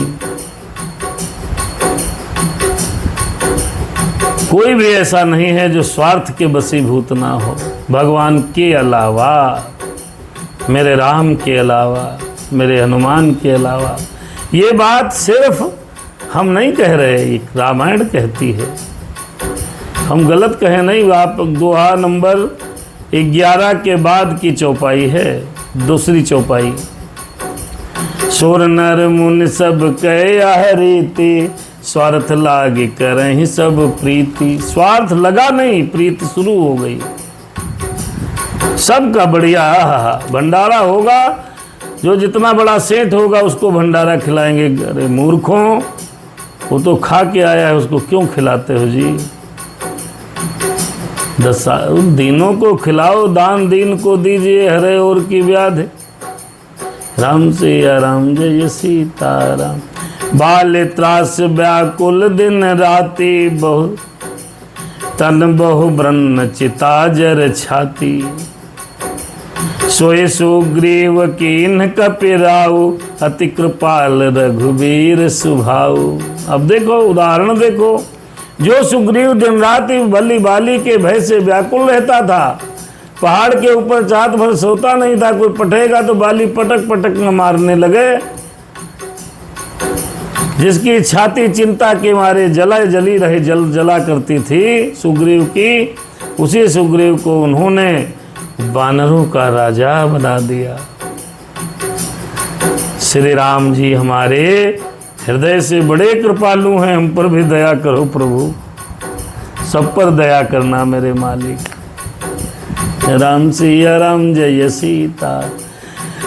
कोई भी ऐसा नहीं है जो स्वार्थ के बसीभूत ना हो। भगवान के अलावा, मेरे राम के अलावा, मेरे हनुमान के अलावा। ये बात सिर्फ हम नहीं कह रहे, ये रामायण कहती है। हम गलत कहे नहीं। आप दोहा नंबर 11 के बाद की चौपाई है, दूसरी चौपाई। सुर नर मुनि सब कहे यह रीति, स्वार्थ लागे करहीं सब प्रीति। स्वार्थ लगा नहीं, प्रीति शुरू हो गई। सबका बढ़िया भंडारा होगा, जो जितना बड़ा सेठ होगा उसको भंडारा खिलाएंगे। अरे मूर्खों, वो तो खा के आया है, उसको क्यों खिलाते हो जी? उन दीनों को खिलाओ, दान दीन को दीजिए, हरे और की व्याधि। राम सिया राम जय सीताराम। बाल त्रास व्याकुल दिन राति, बहु तन बहु ब्रह्म चिता जर छाती। सोए सुग्रीव कीन्ह कपिराऊ, अति कृपाल रघुवीर सुभाऊ। अब देखो उदाहरण देखो, जो सुग्रीव दिन रात बल्ली बाली के भय से व्याकुल रहता था, पहाड़ के ऊपर रात भर सोता नहीं था, कोई पटेगा तो बाली पटक पटक में मारने लगे, जिसकी छाती चिंता के मारे जली रही जला करती थी सुग्रीव की, उसी सुग्रीव को उन्होंने वानरों का राजा बना दिया। श्री राम जी हमारे हृदय से बड़े कृपालु हैं, हम पर भी दया करो प्रभु, सब पर दया करना मेरे मालिक। राम सिया राम जय सीता।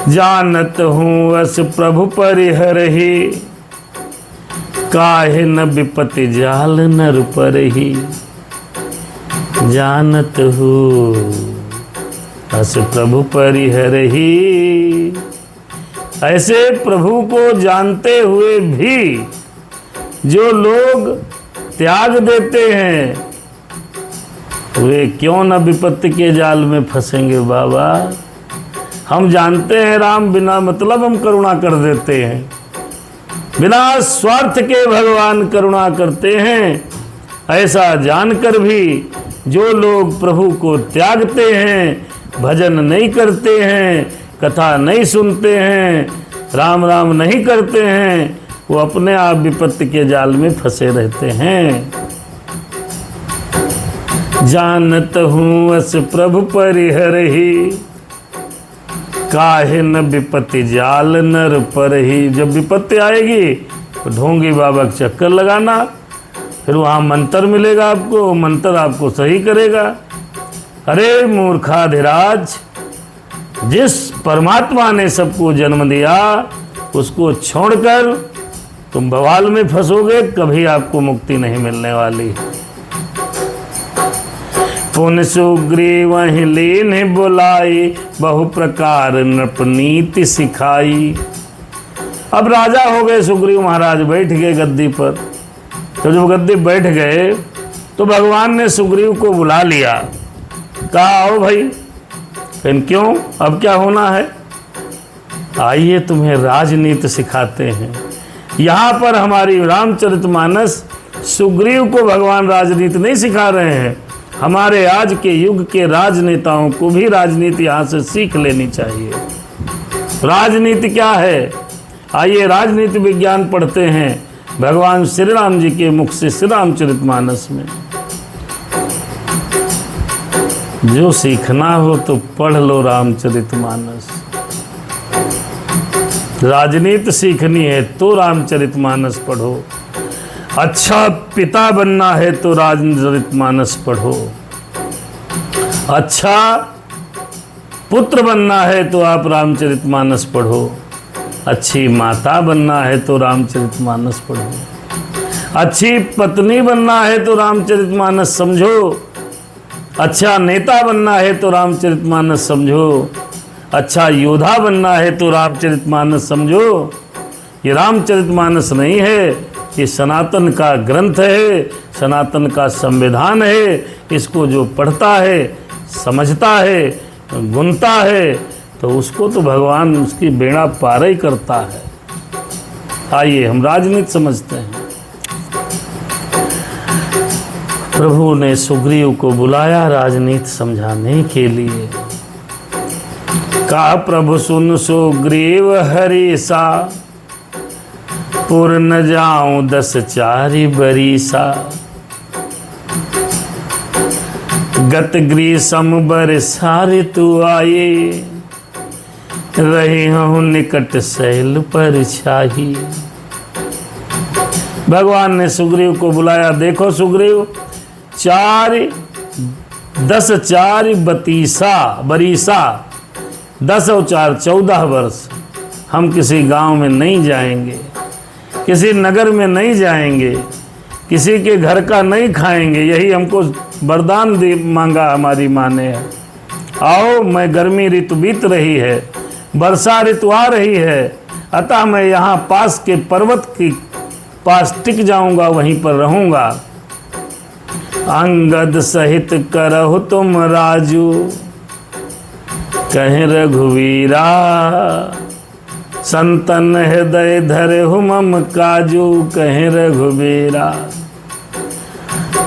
जानत हूँ अस प्रभु परिहरहि, काहे न विपत्ति जाल नर परहि। जानत हूँ अस प्रभु परिहरहि। ऐसे प्रभु को जानते हुए भी जो लोग त्याग देते हैं, वे क्यों न विपत्ति के जाल में फंसेंगे बाबा। हम जानते हैं राम बिना मतलब हम करुणा कर देते हैं, बिना स्वार्थ के भगवान करुणा करते हैं। ऐसा जानकर भी जो लोग प्रभु को त्यागते हैं, भजन नहीं करते हैं, कथा नहीं सुनते हैं, राम राम नहीं करते हैं, वो अपने आप विपत्ति के जाल में फंसे रहते हैं। जानत हूँ अस प्रभु परिहरहि, काहे न विपत्ति जाल नर परहि। जब विपत्ति आएगी तो ढोंगी बाबा का चक्कर लगाना, फिर वहाँ मंत्र मिलेगा आपको, मंत्र आपको सही करेगा। अरे मूर्खाधिराज, जिस परमात्मा ने सबको जन्म दिया उसको छोड़कर तुम बवाल में फंसोगे, कभी आपको मुक्ति नहीं मिलने वाली। पुन सुग्रीव लीन बुलाई, बहु प्रकार नृपनीति सिखाई। अब राजा हो गए सुग्रीव महाराज, बैठ गए गद्दी पर। तो जब गद्दी बैठ गए तो भगवान ने सुग्रीव को बुला लिया, कहा आओ भाई। लेकिन क्यों, अब क्या होना है? आइए तुम्हें राजनीति सिखाते हैं। यहाँ पर हमारी रामचरितमानस सुग्रीव को भगवान राजनीति नहीं सिखा रहे हैं, हमारे आज के युग के राजनेताओं को भी राजनीति यहाँ से सीख लेनी चाहिए। राजनीति क्या है? आइए राजनीति विज्ञान पढ़ते हैं भगवान श्री राम जी के मुख से, श्री रामचरितमानस में। जो सीखना हो तो पढ़ लो रामचरितमानस। राजनीति सीखनी है तो रामचरितमानस पढ़ो। अच्छा पिता बनना है तो रामचरितमानस पढ़ो। अच्छा पुत्र बनना है तो आप रामचरितमानस पढ़ो। अच्छी माता बनना है तो रामचरितमानस पढ़ो। अच्छी पत्नी बनना है तो रामचरितमानस समझो। अच्छा नेता बनना है तो रामचरितमानस समझो। अच्छा योद्धा बनना है तो रामचरितमानस समझो। ये रामचरितमानस नहीं है, ये सनातन का ग्रंथ है, सनातन का संविधान है। इसको जो पढ़ता है, समझता है, गुनता है, तो उसको तो भगवान उसकी बेड़ा पार ही करता है। आइए हम राजनीति समझते हैं। प्रभु ने सुग्रीव को बुलाया राजनीति समझाने के लिए। कहा प्रभु सुन सुग्रीव हरीसा, पुर न जाऊं 10 चारि बरीसा। गत ग्रीष्म बरसा ऋतु आए, रही हूँ निकट शैल पर छाही। भगवान ने सुग्रीव को बुलाया, देखो सुग्रीव, 10 4 बरीसा 10 और 4 14 वर्ष हम किसी गांव में नहीं जाएंगे, किसी नगर में नहीं जाएंगे, किसी के घर का नहीं खाएंगे, यही हमको वरदान मांगा हमारी माँ ने। आओ, मैं गर्मी ऋतु बीत रही है, वर्षा ऋतु आ रही है, अतः मैं यहाँ पास के पर्वत के पास टिक जाऊंगा, वहीं पर रहूंगा। अंगद सहित करहु तुम राजू, कहीं रघुवीरा, संतन हृदय धरे मम काजू, कहीं रघुवीरा।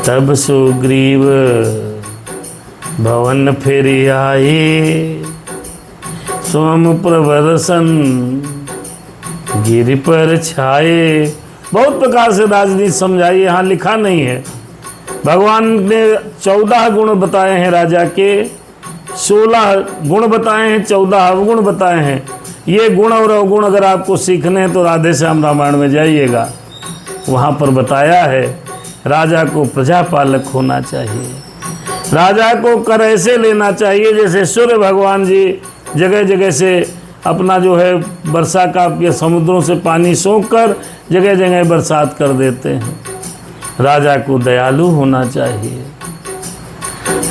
तब सुग्रीव भवन फिर आए, सोम प्रवरसन गिरि पर छाए। बहुत प्रकार से राजनीति समझाई, यहाँ लिखा नहीं है। भगवान ने 14 गुण बताए हैं राजा के, 16 गुण बताए हैं, 14 अवगुण बताए हैं। ये गुण और अवगुण अगर आपको सीखने हैं तो राधे श्याम रामायण में जाइएगा, वहाँ पर बताया है। राजा को प्रजापालक होना चाहिए, राजा को कर ऐसे लेना चाहिए जैसे सूर्य भगवान जी जगह जगह से अपना जो है वर्षा का या समुद्रों से पानी सोख कर जगह जगह बरसात कर देते हैं। राजा को दयालु होना चाहिए,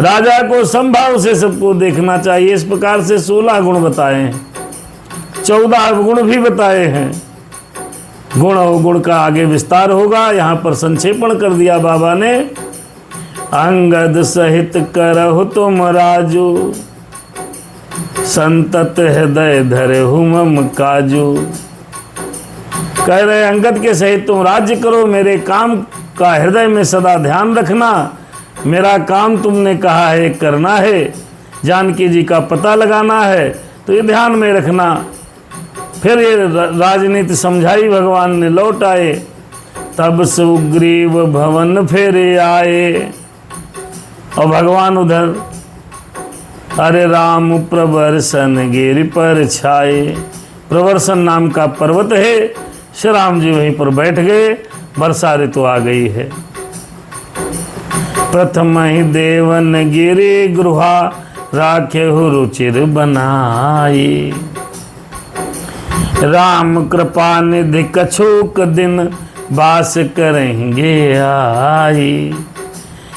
राजा को संभाव से सबको देखना चाहिए। इस प्रकार से 16 गुण बताए हैं, 14 अवगुण भी बताए हैं। गुण अवगुण का आगे विस्तार होगा, यहाँ पर संक्षेपण कर दिया बाबा ने। अंगद सहित करहु तुम राजू, संतत हृदय धरे मम काजू। कह रहे अंगद के सहित तुम राज्य करो, मेरे काम का हृदय में सदा ध्यान रखना। मेरा काम तुमने कहा है करना है, जानकी जी का पता लगाना है, तो ये ध्यान में रखना। फिर ये राजनीति समझाई भगवान ने, लौट आए। तब सुग्रीव भवन फिर आए, और भगवान उधर अरे राम प्रवर्सन गिरि पर छाए। प्रवर्सन नाम का पर्वत है, श्री राम जी वहीं पर बैठ गए। वर्षा ऋतु आ गई है। प्रथम ही देवन गिरि गृहा, राखे रुचिर बनाई। राम कृपा निधि कछुक दिन, वास करेंगे आई।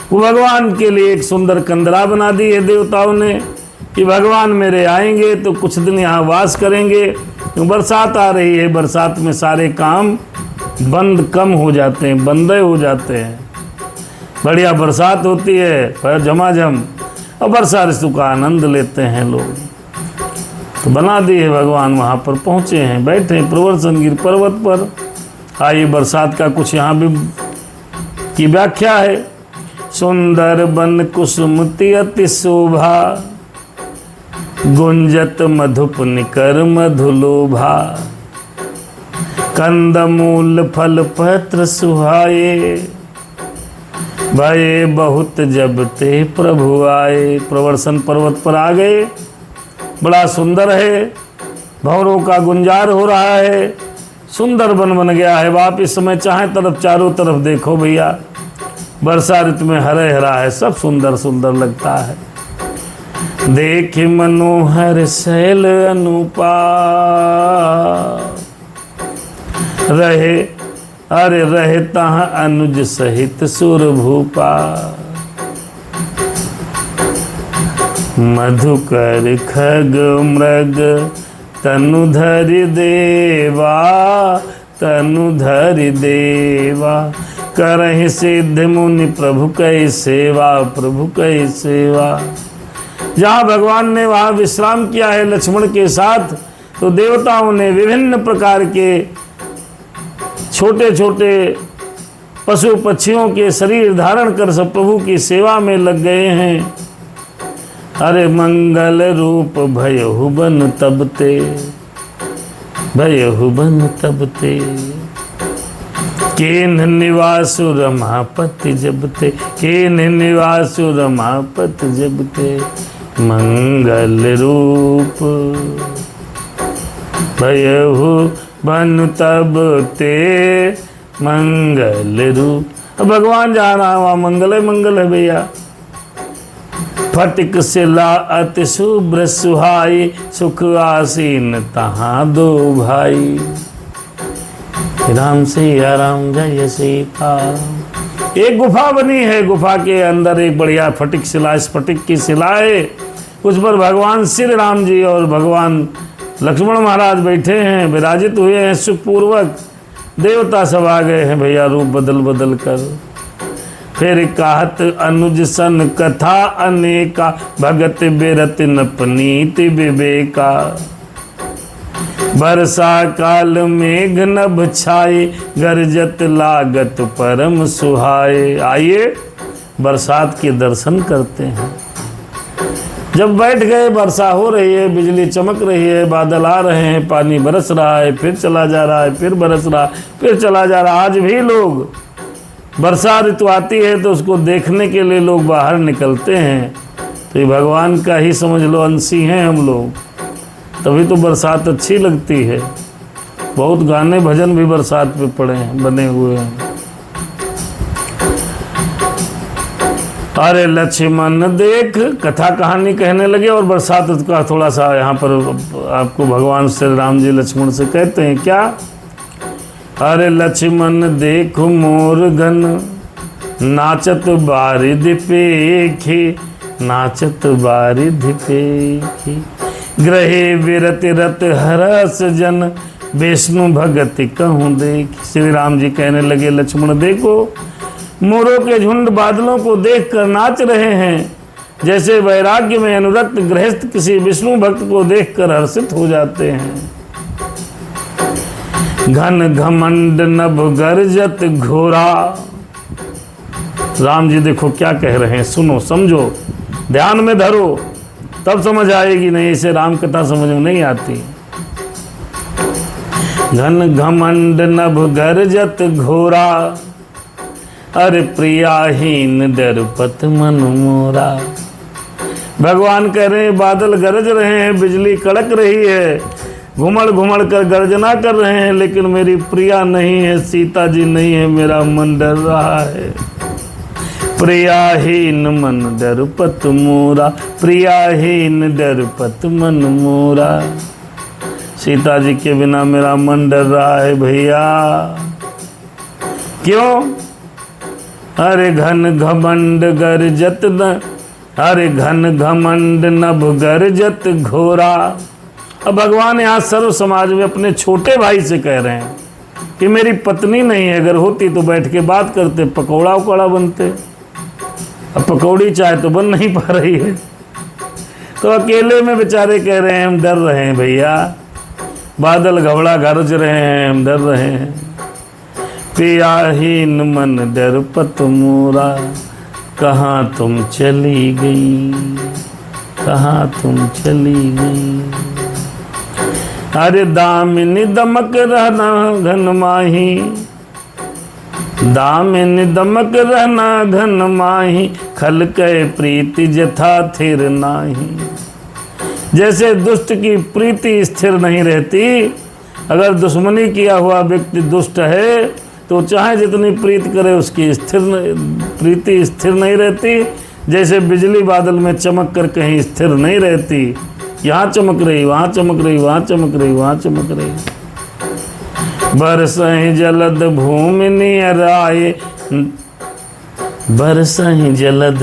वो भगवान के लिए एक सुंदर कंदरा बना दी है देवताओं ने कि भगवान मेरे आएंगे तो कुछ दिन यहाँ वास करेंगे। बरसात आ रही है, बरसात में सारे काम बंद कम हो जाते हैं, बंदे हो जाते हैं। बढ़िया बरसात होती है, फिर झमाझम, और वर्षा ऋतु का आनंद लेते हैं लोग। तो बना दिए भगवान, वहाँ पर पहुँचे हैं, बैठे प्रवर्सन गिर पर्वत पर। आइए बरसात का कुछ यहाँ भी की व्याख्या है। सुंदर बन कुसुमति अति शोभा, गुंजत मधुप निकर मधुलोभा। कंदमूल फल पत्र सुहाए, भये बहुत जब ते प्रभु आए। प्रवर्सन पर्वत पर आ गए, बड़ा सुंदर है, भंवरों का गुंजार हो रहा है, सुंदर वन बन गया है। आप इस समय चाहे तरफ चारों तरफ देखो भैया, वर्षा ऋतु में हरे हरा है, सब सुंदर सुंदर लगता है। देख मनोहर शैल अनुपा, रहे अरे रहे तहाँ अनुज सहित सुर भूपा। मधुकर खग मृग तनुधरि देवा, तनुधरि देवा। करहि सिद्ध मुनि प्रभु कै सेवा, प्रभु कै सेवा। जहाँ भगवान ने वहाँ विश्राम किया है लक्ष्मण के साथ, तो देवताओं ने विभिन्न प्रकार के छोटे छोटे पशु पक्षियों के शरीर धारण कर सब प्रभु की सेवा में लग गए हैं। अरे मंगल रूप भयहु बन तबते, भयहु बन तबते। केन निवासु रमापति जबते, केन निवासु रमापति जबते। मंगल रूप भयहु बन तबते, मंगल रूप। अब भगवान जहाँ रहा वहाँ मंगल है भैया। फटिक सिला अति शुभ्र सुहाई, सुख आसीन तहाँ दो भाई। राम सिया राम जय सीता। एक गुफा बनी है, गुफा के अंदर एक बढ़िया फटिक शिला, स्फटिक की शिला है। उस पर भगवान श्री राम जी और भगवान लक्ष्मण महाराज बैठे हैं, विराजित हुए हैं सुखपूर्वक। देवता सब आ गए हैं भैया रूप बदल बदल कर। फिर कहत अनुज सन कथा अनेका, भगत बिरत नपनीत विवेका। वर्षा काल मेघ नभ छाए, गरजत लागत परम सुहाए। आइए बरसात के दर्शन करते हैं। जब बैठ गए, वर्षा हो रही है, बिजली चमक रही है, बादल आ रहे हैं, पानी बरस रहा है, फिर चला जा रहा है, फिर बरस रहा है, फिर चला जा रहा है। आज भी लोग वर्षा ऋतु आती है तो उसको देखने के लिए लोग बाहर निकलते हैं। तो ये भगवान का ही समझ लो अंशी हैं हम लोग, तभी तो बरसात अच्छी लगती है। बहुत गाने भजन भी बरसात पे पड़े हैं, बने हुए हैं। अरे लक्ष्मण देख, कथा कहानी कहने लगे और बरसात का थोड़ा सा यहाँ पर आपको भगवान श्री राम जी लक्ष्मण से कहते हैं क्या। अरे लक्ष्मण देख मोर घन, नाचत बारिधि पेखी, नाचत बारिधि पेखी। ग्रहे विरत रत हरस जन, विष्णु भगति कहूँ देख। श्री राम जी कहने लगे लक्ष्मण देखो, मोरों के झुंड बादलों को देखकर नाच रहे हैं, जैसे वैराग्य में अनुरक्त गृहस्थ किसी विष्णु भक्त को देखकर हर्षित हो जाते हैं। घन घमंड नभ गर्जत घोरा। राम जी देखो क्या कह रहे हैं, सुनो समझो, ध्यान में धरो, तब समझ आएगी, नहीं इसे राम कथा समझ में नहीं आती। घन घमंड नभ गर्जत घोरा, अरे प्रियाहीन दरपत मन मोरा। भगवान कह रहे हैं बादल गरज रहे हैं, बिजली कड़क रही है, घुमड़ घुमड़ कर गर्जना कर रहे हैं, लेकिन मेरी प्रिया नहीं है, सीता जी नहीं है, मेरा मन डर रहा है। प्रियाहीन मन दरपत मोरा, प्रियाहीन दरपत मन मोरा। सीता जी के बिना मेरा मन डर रहा है भैया। क्यों? अरे घन घमंड गरजत न, अरे घन घमंड नभ गरजत घोरा। अब भगवान यहाँ सर्व समाज में अपने छोटे भाई से कह रहे हैं कि मेरी पत्नी नहीं है, अगर होती तो बैठ के बात करते, पकौड़ा उकौड़ा बनते। अब पकौड़ी चाय तो बन नहीं पा रही है, तो अकेले में बेचारे कह रहे हैं हम डर रहे हैं भैया, बादल घबरा गरज रहे हैं, हम डर रहे हैं। प्रियाहीन मन दरपत मोरा, कहाँ तुम चली गई, कहाँ तुम चली गई। अरे दामिनी दमक रहना घन माही, दामिनी दमक रहना घन माही, खल के प्रीति जथा थिर नाही। जैसे दुष्ट की प्रीति स्थिर नहीं रहती, अगर दुश्मनी किया हुआ व्यक्ति दुष्ट है तो चाहे जितनी प्रीति करे उसकी प्रीति स्थिर नहीं रहती। जैसे बिजली बादल में चमक कर कहीं स्थिर नहीं रहती, यहाँ चमक रही, वहाँ चमक रही, वहाँ चमक रही, वहाँ चमक रही। बरसहि जलद भूमि नियराए, बरसहि जलद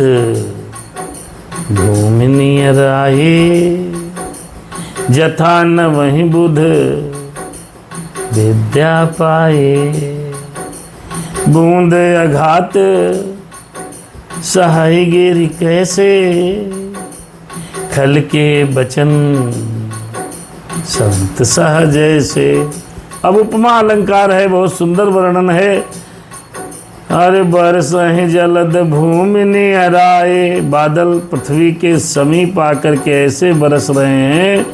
भूमि नियराए। जथा न वही बुध विद्या पाए, बूंद अघात सहाय गिरी कैसे। खल के बचन संत सहज से। अब उपमा अलंकार है, बहुत सुंदर वर्णन है। अरे बरसहि जलद भूमि नियराए, बादल पृथ्वी के समीप आकर के ऐसे बरस रहे हैं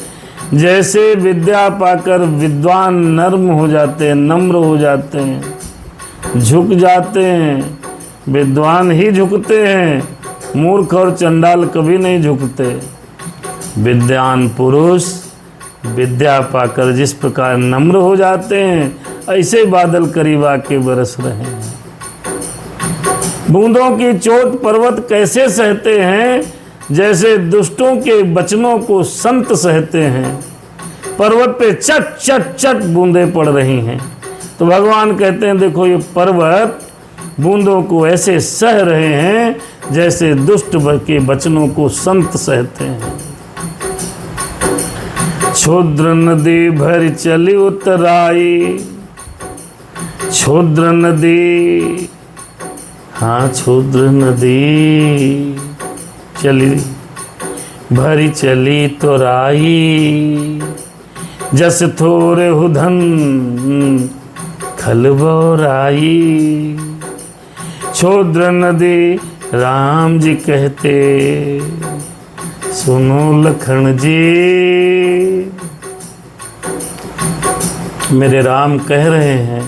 जैसे विद्या पाकर विद्वान नर्म हो जाते हैं, नम्र हो जाते हैं, झुक जाते हैं। विद्वान ही झुकते हैं, मूर्ख और चंडाल कभी नहीं झुकते। विद्वान पुरुष विद्या पाकर जिस प्रकार नम्र हो जाते हैं, ऐसे बादल करीब आके बरस रहे हैं। बूंदों की चोट पर्वत कैसे सहते हैं, जैसे दुष्टों के वचनों को संत सहते हैं। पर्वत पे चट चट चट बूंदें पड़ रही हैं, तो भगवान कहते हैं देखो ये पर्वत बूंदों को ऐसे सह रहे हैं जैसे दुष्ट के वचनों को संत सहते हैं। क्षुद्र नदी भर चली उतराई, क्षुद्र नदी, हाँ क्षुद्र नदी चली भरी चली तुराई, जस थोरे हुधन खलबोराई। क्षुद्र नदी राम जी कहते, सुनो लखन जी, मेरे राम कह रहे हैं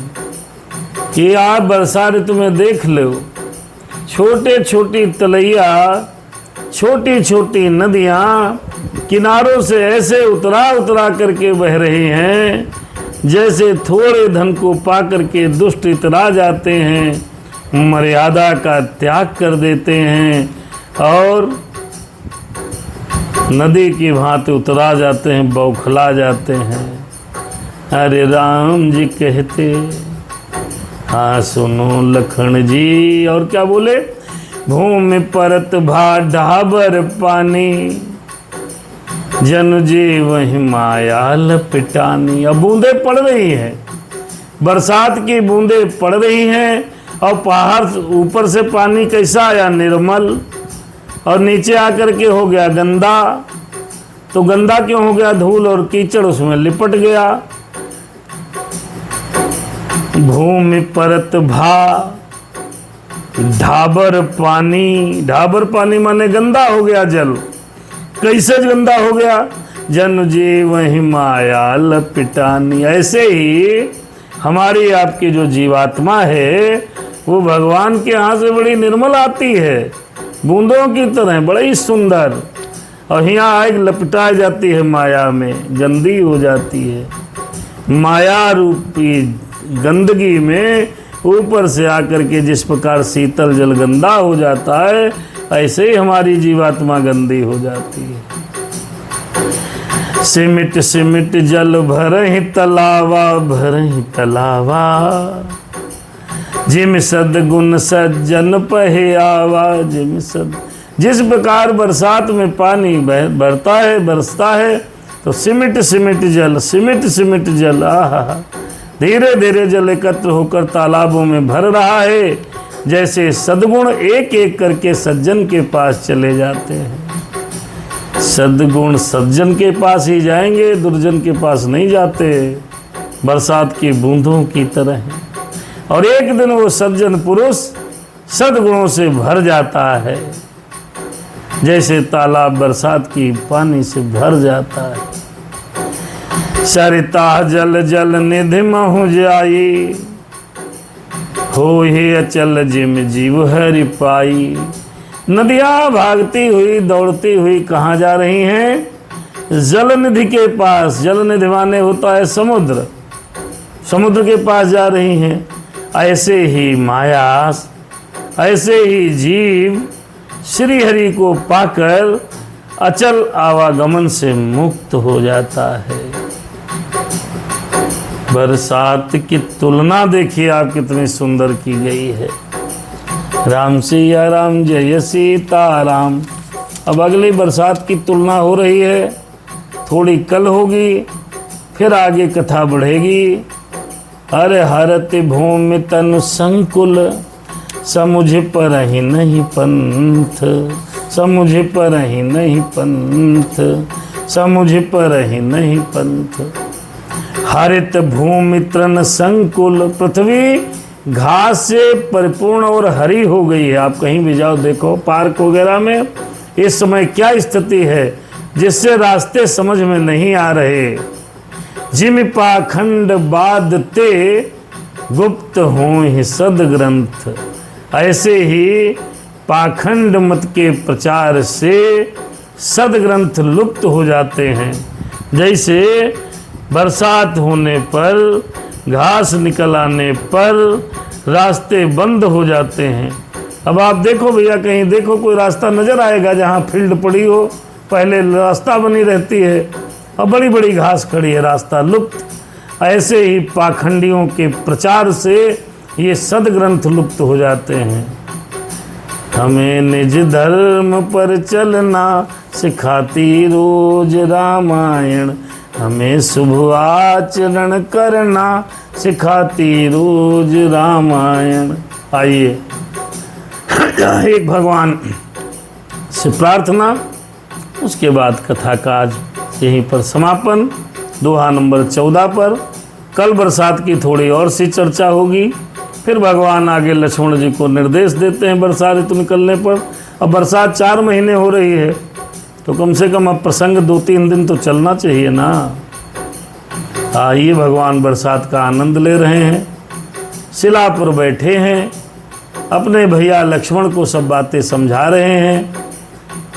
कि आप वर्षा ऋतु में देख लो, छोटे छोटी तलैया, छोटी छोटी नदियाँ किनारों से ऐसे उतरा उतरा करके बह रही हैं, जैसे थोड़े धन को पा करके दुष्ट इतरा जाते हैं, मर्यादा का त्याग कर देते हैं और नदी की भांति उतरा जाते हैं, बौखला जाते हैं। अरे राम जी कहते, हाँ सुनो लखन जी, और क्या बोले, भूमि परत भा ढाबर पानी, जन जी वही माया लपिटानी। अब बूंदे पड़ रही हैं, बरसात की बूंदे पड़ रही हैं, और पहाड़ ऊपर से पानी कैसा आया, निर्मल, और नीचे आकर के हो गया गंदा। तो गंदा क्यों हो गया, धूल और कीचड़ उसमें लिपट गया। भूमि परत भा ढाबर पानी, ढाबर पानी माने गंदा हो गया जल। कैसे गंदा हो गया, जन जी वही माया लपिटानी। ऐसे ही हमारी आपकी जो जीवात्मा है वो भगवान के यहाँ से बड़ी निर्मल आती है, बूंदों की तरह बड़ी सुंदर, और यहाँ आग लपटा जाती है माया में, गंदी हो जाती है। माया रूपी गंदगी में ऊपर से आकर के जिस प्रकार शीतल जल गंदा हो जाता है, ऐसे ही हमारी जीवात्मा गंदी हो जाती है। सिमिट सिमिट जल भरहि तलावा, भरहि तलावा, जिम सदगुण सज्जन पहे आवा, जिम सद। जिस प्रकार बरसात में पानी बढ़ता है, बरसता है, तो सिमिट सिमिट जल, सिमिट सिमिट जल, आहा, धीरे धीरे जल एकत्र होकर तालाबों में भर रहा है, जैसे सद्गुण एक एक करके सज्जन के पास चले जाते हैं। सद्गुण सज्जन के पास ही जाएंगे, दुर्जन के पास नहीं जाते, बरसात की बूंदों की तरह है। और एक दिन वो सज्जन पुरुष सद्गुणों से भर जाता है, जैसे तालाब बरसात की पानी से भर जाता है। सरिता जल जल निधि महु जाई, हो ही अचल जिम जीव हरि पाई। नदियाँ भागती हुई दौड़ती हुई कहाँ जा रही हैं, जल निधि के पास। जल निधि माने होता है समुद्र, समुद्र के पास जा रही हैं। ऐसे ही माया, ऐसे ही जीव श्री हरि को पाकर अचल आवागमन से मुक्त हो जाता है। बरसात की तुलना देखिए आप कितनी सुंदर की गई है। राम सिया राम जय सीताराम। अब अगली बरसात की तुलना हो रही है, थोड़ी कल होगी, फिर आगे कथा बढ़ेगी। अरे हरत भूमि तनु संकुल, समुझ पर ही नहीं पंथ, समुझ पर ही नहीं पंथ, समुझ पर ही नहीं पंथ। हरित भूमि तृण संकुल, पृथ्वी घास से परिपूर्ण और हरी हो गई है। आप कहीं भी जाओ देखो पार्क वगैरह में इस समय क्या स्थिति है, जिससे रास्ते समझ में नहीं आ रहे। जिम पाखंड बादते गुप्त हों ही सदग्रंथ। ऐसे ही पाखंड मत के प्रचार से सदग्रंथ लुप्त हो जाते हैं। जैसे बरसात होने पर घास निकल आने पर रास्ते बंद हो जाते हैं। अब आप देखो भैया, कहीं देखो कोई रास्ता नज़र आएगा जहाँ फील्ड पड़ी हो, पहले रास्ता बनी रहती है और बड़ी बड़ी घास खड़ी है, रास्ता लुप्त। ऐसे ही पाखंडियों के प्रचार से ये सदग्रंथ लुप्त हो जाते हैं। हमें निज धर्म पर चलना सिखाती रोज रामायण, हमें शुभ आचरण करना सिखाती रोज रामायण। आइए एक भगवान से प्रार्थना, उसके बाद कथा का आज यहीं पर समापन। दोहा नंबर 14 पर कल बरसात की थोड़ी और सी चर्चा होगी। फिर भगवान आगे लक्ष्मण जी को निर्देश देते हैं बरसात ऋतु निकलने पर। अब बरसात 4 महीने हो रही है तो कम से कम अब प्रसंग 2-3 दिन तो चलना चाहिए ना। आइए भगवान बरसात का आनंद ले रहे हैं, शिला पर बैठे हैं, अपने भैया लक्ष्मण को सब बातें समझा रहे हैं।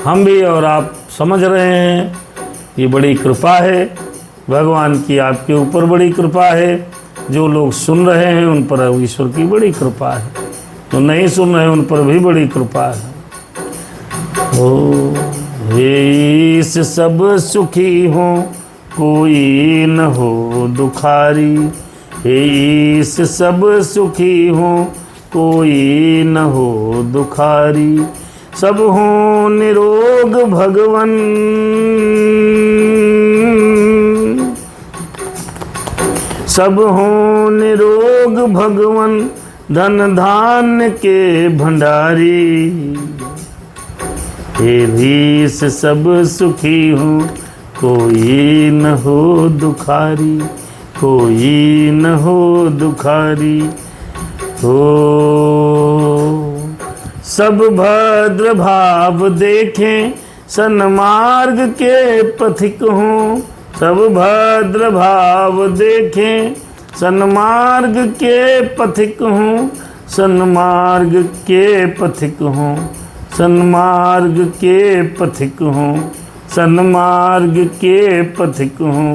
हम भी और आप समझ रहे हैं। ये बड़ी कृपा है भगवान की, आपके ऊपर बड़ी कृपा है। जो लोग सुन रहे हैं उन पर ईश्वर की बड़ी कृपा है, तो नहीं सुन रहे हैं उन पर भी बड़ी कृपा है। ओ हे इस सब सुखी हो कोई न हो दुखारी, हे इस सब सुखी हो कोई न हो दुखारी, सब हो निरोग भगवन, सब हो निरोग भगवन, धन धान्य के भंडारी, हे भीष सब सुखी हो कोई न हो दुखारी, कोई न हो दुखारी। हो सब भद्र भाव देखें सन्मार्ग के पथिक हों, सब भद्र भाव देखें सन्मार्ग के पथिक हों, सन्मार्ग के पथिक हों, सन्मार्ग के पथिक हों, सन्मार्ग के पथिक हों।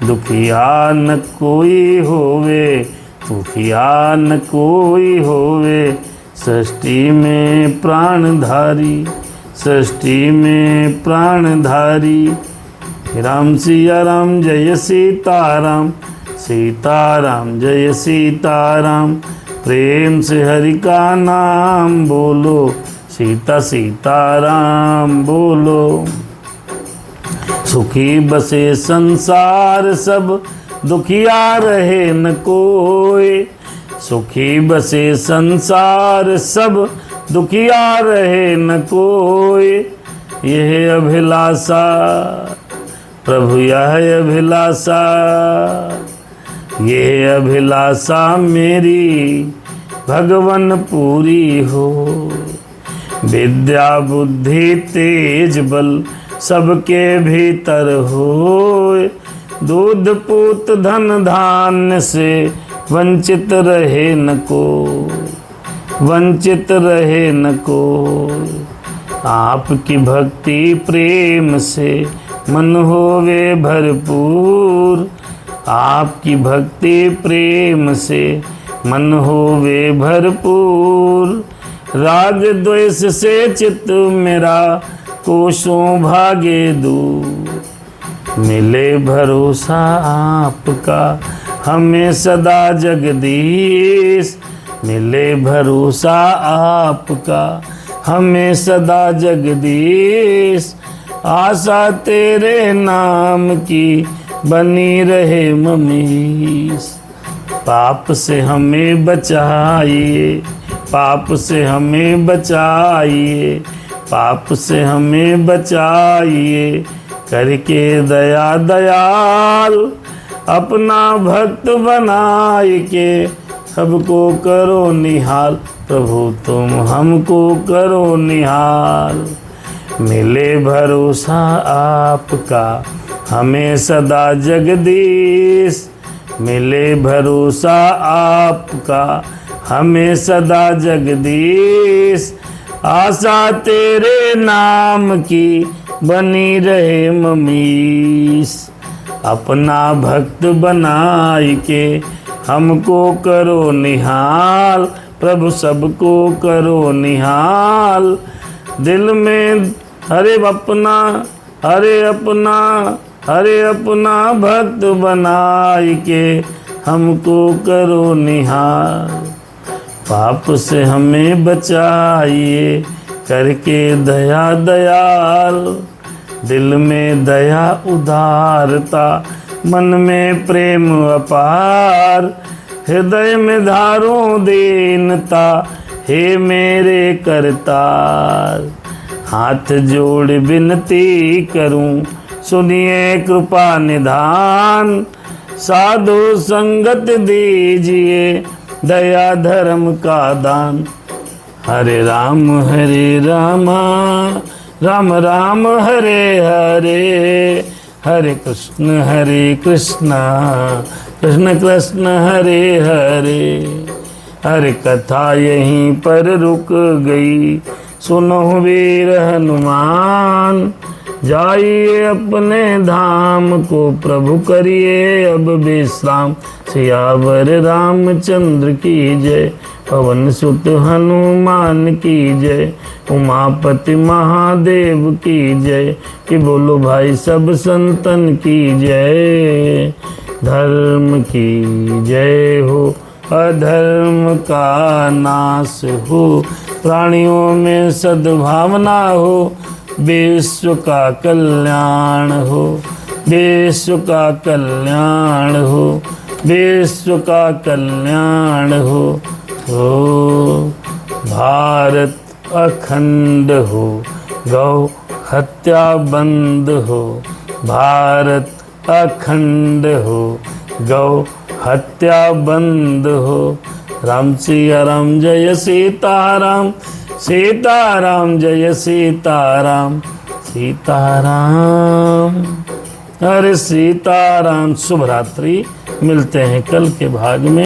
दुखिया न कोई होवे, दुखिया न कोई होवे, सृष्टि में प्राणधारी, सृष्टि में प्राणधारी। राम सिया राम जय सीताराम, सीताराम जय सीताराम। प्रेम से हरि का नाम बोलो, सीता सीताराम बोलो। सुखी बसे संसार सब, दुखिया रहे न कोई, सुखी बसे संसार सब, दुखिया रहे न कोई। यह अभिलाषा प्रभु, यह अभिलाषा, यह अभिलाषा मेरी भगवन पूरी हो। विद्या बुद्धि तेज बल सबके भीतर हो, दूध पूत धन धान्य से वंचित रहे न को, वंचित रहे न को। आपकी भक्ति प्रेम से मन होवे भरपूर, आपकी भक्ति प्रेम से मन होवे भरपूर। राग द्वेष से चित्त मेरा कोसों भागे दूर, मिले भरोसा आपका हमें सदा जगदीश, मिले भरोसा आपका हमें सदा जगदीश। आशा तेरे नाम की बनी रहे ममीश। पाप से हमें बचाइए, पाप से हमें बचाइए, पाप से हमें बचाइए। करके दया दयाल अपना भक्त बनाए के सबको करो निहाल। प्रभु तुम हमको करो निहाल। मिले भरोसा आपका हमें सदा जगदीश, मिले भरोसा आपका हमें सदा जगदीश। आशा तेरे नाम की बनी रहे ममीश। अपना भक्त बनाए के हमको करो निहाल, प्रभु सबको करो निहाल। दिल में हरे अपना, हरे अपना, हरे अपना भक्त बनाई के हमको करो निहाल। पाप से हमें बचाइए करके दया दयाल। दिल में दया उदारता, मन में प्रेम अपार। हृदय में धारो दीनता, हे मेरे करतार। हाथ जोड़ विनती करूं, सुनिए कृपा निधान। साधु संगत दीजिए, दया धर्म का दान। हरे राम रामा, राम राम हरे हरे। हरे कृष्ण कृष्ण, कृष्ण कृष्ण हरे हरे। हरे कथा यहीं पर रुक गई, सुनो वीर हनुमान। जाइए अपने धाम को, प्रभु करिए अब विश्राम। सियावर रामचंद्र की जय, पवन सुत हनुमान की जय। उमापति महादेव की जय, कि बोलो भाई सब संतन की जय। धर्म की जय हो, अधर्म का नाश हो। प्राणियों में सद्भावना हो, विश्व का कल्याण हो। विश्व का कल्याण हो, विश्व का कल्याण हो। भारत अखंड हो, गौ हत्या बंद हो। भारत अखंड हो, गौ हत्या बंद हो। राम सिया राम जय सीताराम, सीताराम जय सीताराम, सीताराम। अरे सीताराम। शुभ रात्रि, मिलते हैं कल के भाग में।